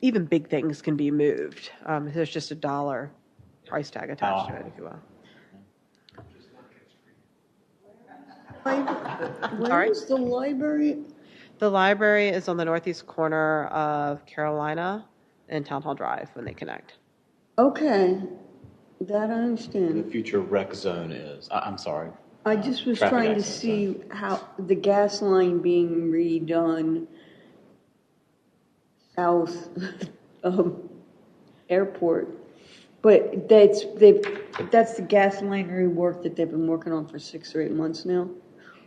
even big things can be moved. There's just a dollar price tag attached to it, if you will. Where is the library? The library is on the northeast corner of Carolina and Town Hall Drive when they connect. Okay, that I The understand. future rec zone is. I'm sorry. I just was Traffic trying to access, see how the gas line being redone south of airport. But that's the gas line rework that they've been working on for 6 or 8 months now,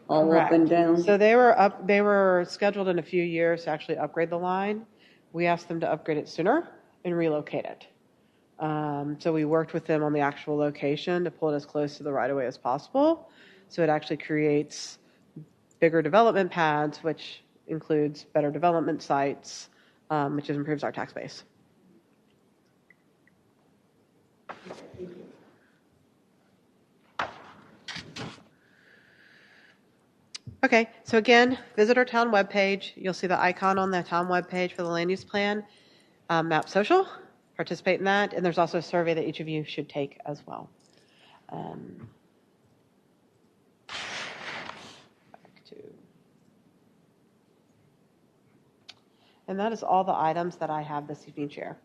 all up and down. So they were scheduled in a few years to actually upgrade the line. We asked them to upgrade it sooner and relocate it. So we worked with them on the actual location to pull it as close to the right of way as possible. So it actually creates bigger development pads, which includes better development sites, which improves our tax base. Okay, so again, visit our town webpage. You'll see the icon on the town webpage for the land use plan. Map Social, participate in that, and there's also a survey that each of you should take as well. And that is all the items that I have this evening, Chair.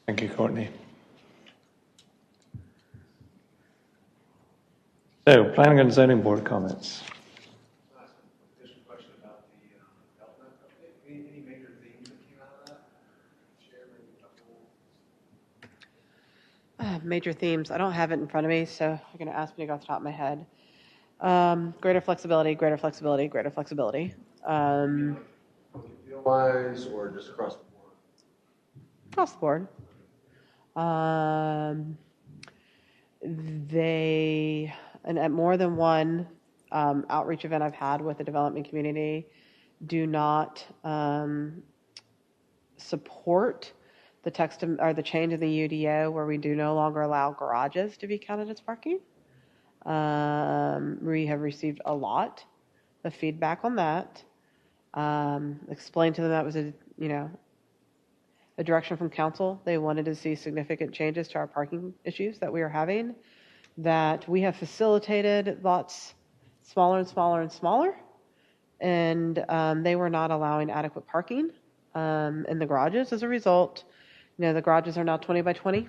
Thank you, Courtney. So, Planning and Zoning Board comments. Question about the development update. Any major themes that came out of that? Share maybe a couple. Major themes. I don't have it in front of me, so you're going to ask me to go off the top of my head. Greater flexibility, greater flexibility, greater flexibility. Deal-wise or just across the board? Across the board. And at more than one outreach event I've had with the development community, do not support the text or the change in the UDO where we do no longer allow garages to be counted as parking. We have received a lot of feedback on that. Explained to them that was a direction from council. They wanted to see significant changes to our parking issues that we are having, that we have facilitated lots smaller and smaller and smaller, and they were not allowing adequate parking in the garages. As a result, the garages are now 20 by 20,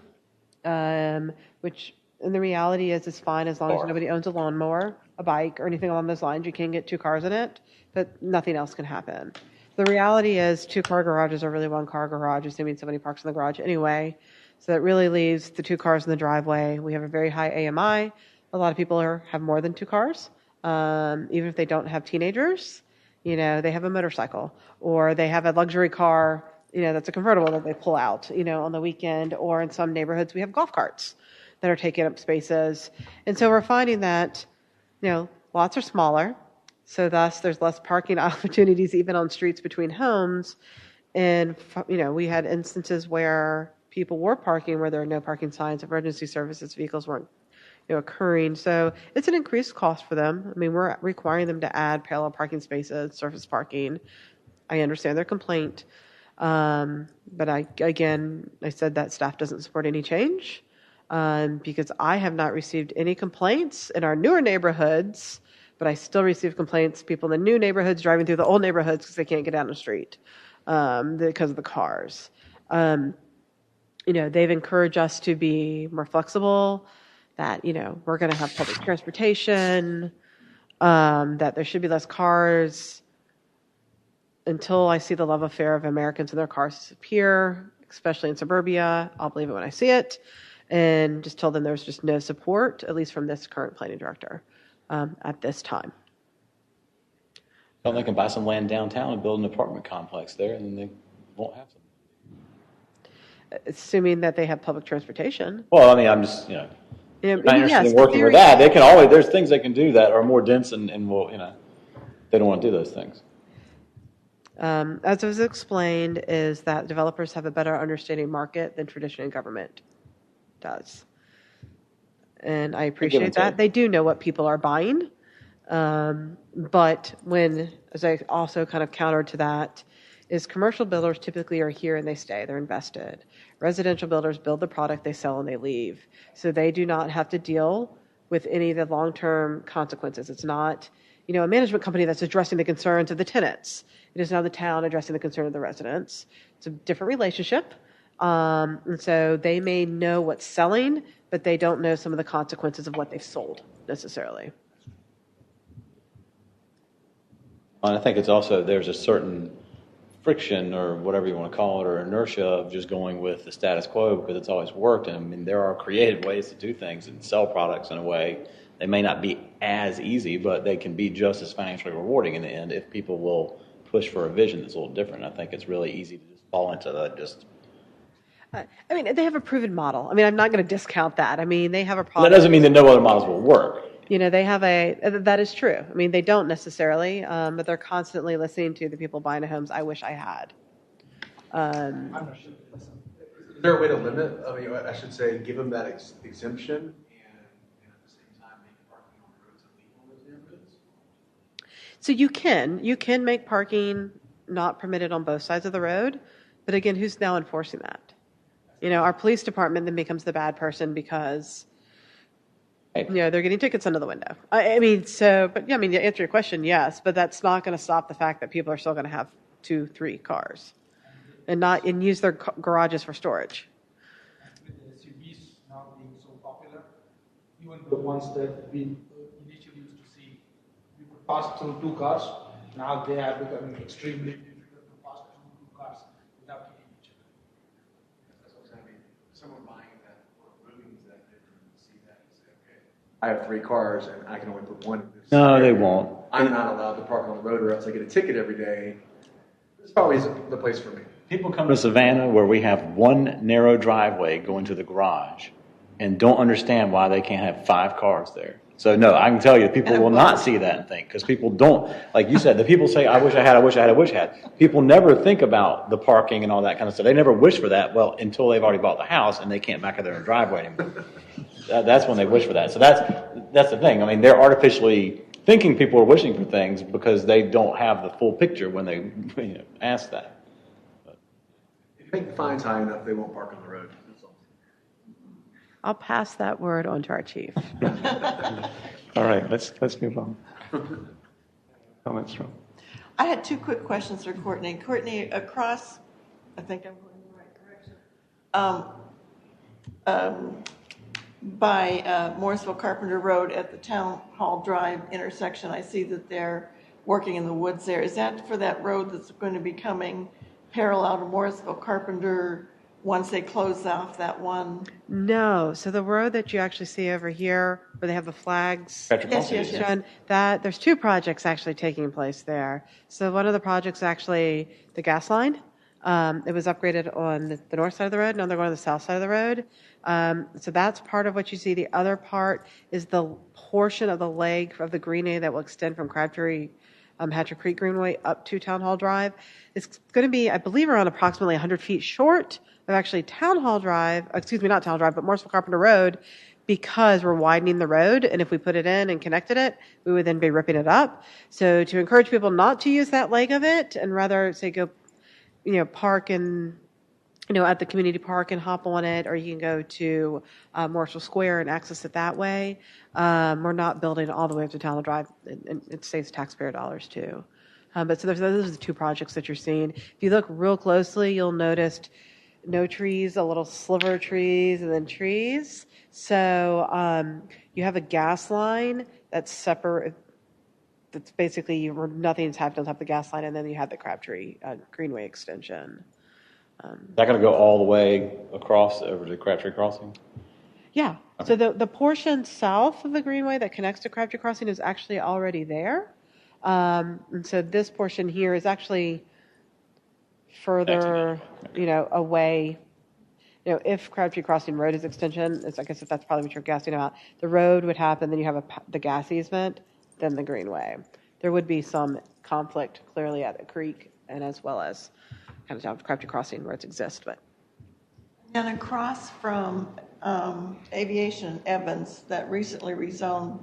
which in the reality is fine as long as nobody owns a lawnmower, a bike, or anything along those lines. You can get 2 cars in it, but nothing else can happen. The reality is 2-car garages are really 1-car garage, assuming somebody parks in the garage anyway. So that really leaves the 2 cars in the driveway. We have a very high AMI. A lot of people have more than 2 cars. Even if they don't have teenagers, they have a motorcycle, or they have a luxury car, that's a convertible that they pull out, on the weekend, or in some neighborhoods we have golf carts that are taking up spaces. And so we're finding that, lots are smaller. So thus, there's less parking opportunities even on streets between homes. And, we had instances where people were parking where there are no parking signs, emergency services vehicles weren't occurring. So it's an increased cost for them. I mean, we're requiring them to add parallel parking spaces, surface parking. I understand their complaint. But I said that staff doesn't support any change because I have not received any complaints in our newer neighborhoods. But I still receive complaints, people in the new neighborhoods driving through the old neighborhoods because they can't get down the street because of the cars. They've encouraged us to be more flexible, that, we're going to have public transportation, that there should be less cars. Until I see the love affair of Americans and their cars disappear, especially in suburbia, I'll believe it when I see it. And just told them there's just no support, at least from this current planning director. At this time. Well, they can buy some land downtown and build an apartment complex there, and then they won't have some. Assuming that they have public transportation. Well, I mean, I'm just, not interested in working with that. They can always, there's things they can do that are more dense and will, they don't want to do those things. As was explained, is that developers have a better understanding market than traditional government does. And I appreciate that. They do know what people are buying. But as I also kind of countered to that, is commercial builders typically are here and they stay, they're invested. Residential builders build the product, they sell, and they leave. So they do not have to deal with any of the long-term consequences. It's not, a management company that's addressing the concerns of the tenants. It is now the town addressing the concern of the residents. It's a different relationship. And so they may know what's selling, but they don't know some of the consequences of what they've sold necessarily. And I think it's also, there's a certain friction or whatever you want to call it, or inertia of just going with the status quo because it's always worked. And I mean, there are creative ways to do things and sell products in a way. They may not be as easy, but they can be just as financially rewarding in the end if people will push for a vision that's a little different. I think it's really easy to just fall into that they have a proven model. I mean, I'm not going to discount that. I mean, they have a product. That doesn't mean that no other models will work. They have that is true. I mean, they don't necessarily, but they're constantly listening to the people buying homes I wish I had. I'm not sure. Is there a way to limit, I should say, give them that exemption and at the same time make parking on the roads illegal in those neighborhoods? So you can make parking not permitted on both sides of the road, but again, who's now enforcing that? Our police department then becomes the bad person because, they're getting tickets under the window. To answer your question, yes, but that's not going to stop the fact that people are still going to have 2-3 cars and use their garages for storage. With the SUVs now being so popular, even the ones that we initially used to see, you could pass through 2 cars. Now they are becoming extremely difficult to pass through 2 cars without hitting each other. That's what I'm saying. Someone buying that or moving to that neighborhood will see that and say, okay, I have 3 cars and I can only put one in this. No, they won't. I'm not allowed to park on the road or else I get a ticket every day. This probably isn't the place for me. People come to Savannah where we have one narrow driveway going to the garage and don't understand why they can't have 5 cars there. So no, I can tell you, people will not see that and think, because people don't, like you said, the people say, I wish I had. People never think about the parking and all that kind of stuff. They never wish for that, well, until they've already bought the house and they can't back out their own driveway anymore. That's when they wish for that. So that's the thing. I mean, they're artificially thinking people are wishing for things because they don't have the full picture when they ask that. If you make the fines high enough, they won't park on the road. That's all. I'll pass that word on to our chief. All right, let's move on. Comments from? I had two quick questions for Courtney. Courtney, across, I think I'm going in the right direction. By Morrisville Carpenter Road at the Town Hall Drive intersection, I see that they're working in the woods there. Is that for that road that's going to be coming parallel to Morrisville Carpenter once they close off that one? No, so the road that you actually see over here, where they have the flags, Patrick Crossing. Yes. shown, that there's two projects actually taking place there. So one of the projects actually the gas line. It was upgraded on the north side of the road. Now they're going to the south side of the road. So that's part of what you see. The other part is the portion of the leg of the greenway that will extend from Crabtree, Hatcher Creek Greenway up to Town Hall Drive. It's going to be, I believe, around approximately 100 feet short of actually Town Hall Drive, excuse me, not Town Hall Drive, but Morrisville Carpenter Road, because we're widening the road. And if we put it in and connected it, we would then be ripping it up. So to encourage people not to use that leg of it and rather, say, go, park and, at the community park and hop on it, or you can go to Morrisville Square and access it that way. We're not building all the way up to Town Hall Drive, and it saves taxpayer dollars too. But so those are the two projects that you're seeing. If you look real closely, you'll notice no trees, a little sliver of trees, and then trees. So you have a gas line that's separate. That's basically nothing's happened on top of the gas line, and then you have the Crabtree Greenway extension. Is that going to go all the way across over to Crabtree Crossing? Yeah. Okay. So the portion south of the Greenway that connects to Crabtree Crossing is actually already there. And so this portion here is actually further, away. If Crabtree Crossing Road is extension, I guess if that's probably what you're asking about, the road would happen, then you have the gas easement, then the Greenway. There would be some conflict clearly at the creek and as well as kind of down to Crabtree Crossing where it exists. But And across from Aviation Evans, that recently rezoned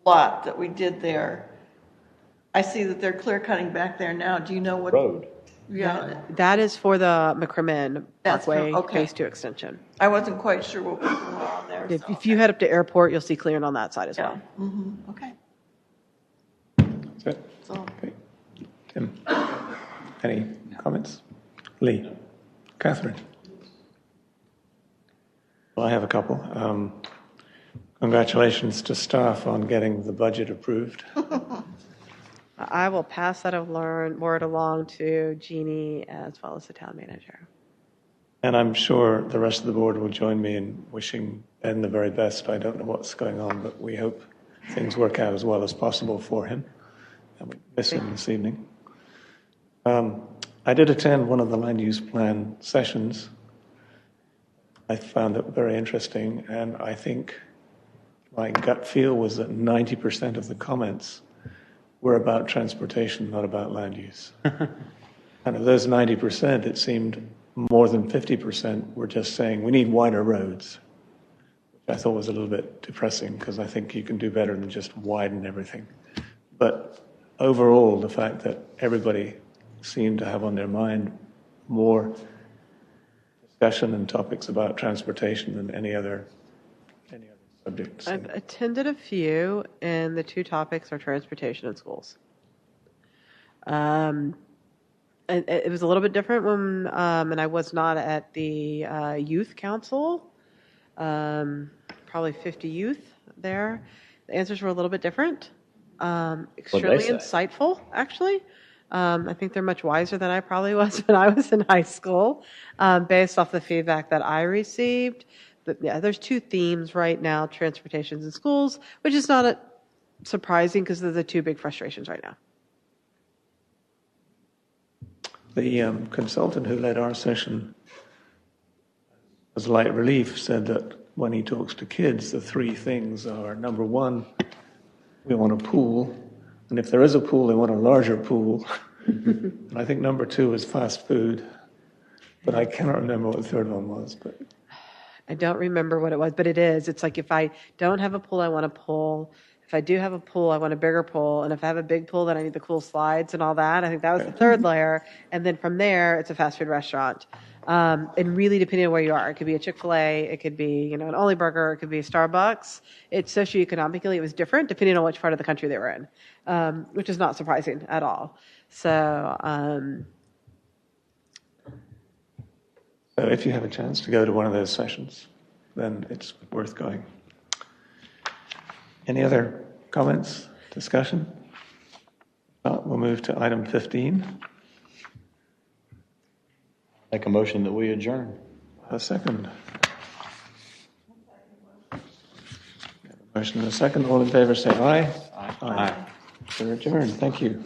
lot that we did there, I see that they're clear cutting back there now. Do you know what? Road. Yeah, that is for the McCrimmon That's for- Parkway okay. Phase 2 extension. I wasn't quite sure what was going on there. If you head up to Airport, you'll see clearing on that side as Yeah. well. Mm-hmm. Okay. That's it? So Okay. Tim, any comments? Lee? Catherine? Well, I have a couple. Congratulations to staff on getting the budget approved. I will pass that word along to Jeannie as well as the town manager. And I'm sure the rest of the board will join me in wishing Ben the very best. I don't know what's going on, but we hope things work out as well as possible for him. And we miss him this evening. I did attend one of the land use plan sessions. I found it very interesting, and I think my gut feel was that 90% of the comments were about transportation, not about land use. And of those 90%, it seemed more than 50% were just saying, we need wider roads, which I thought was a little bit depressing because I think you can do better than just widen everything. But overall, the fact that everybody seemed to have on their mind more discussion and topics about transportation than any other subject. So. I've attended a few, and the two topics are transportation and schools. And it was a little bit different when, and I was not at the youth council, probably 50 youth there. The answers were a little bit different, extremely insightful, actually. I think they're much wiser than I probably was when I was in high school, based off the feedback that I received. But yeah, there's two themes right now, transportations and schools, which is not surprising because they're the two big frustrations right now. The consultant who led our session, as light relief, said that when he talks to kids, the three things are, number one, we want a pool, and if there is a pool, they want a larger pool. And I think number two is fast food, but I cannot remember what the third one was. But I don't remember what it was, but it is. It's like if I don't have a pool, I want a pool. If I do have a pool, I want a bigger pool. And if I have a big pool, then I need the cool slides and all that. I think that was the third layer. And then from there, it's a fast food restaurant. And really, depending on where you are, it could be a Chick-fil-A, it could be, an Only Burger, it could be a Starbucks. It's socioeconomically, it was different depending on which part of the country they were in, which is not surprising at all. So if you have a chance to go to one of those sessions, then it's worth going. Any other comments, discussion? We'll move to item 15. Make a motion that we adjourn. A second. Motion and a second. All in favor say aye. Aye. We're adjourned. Thank you.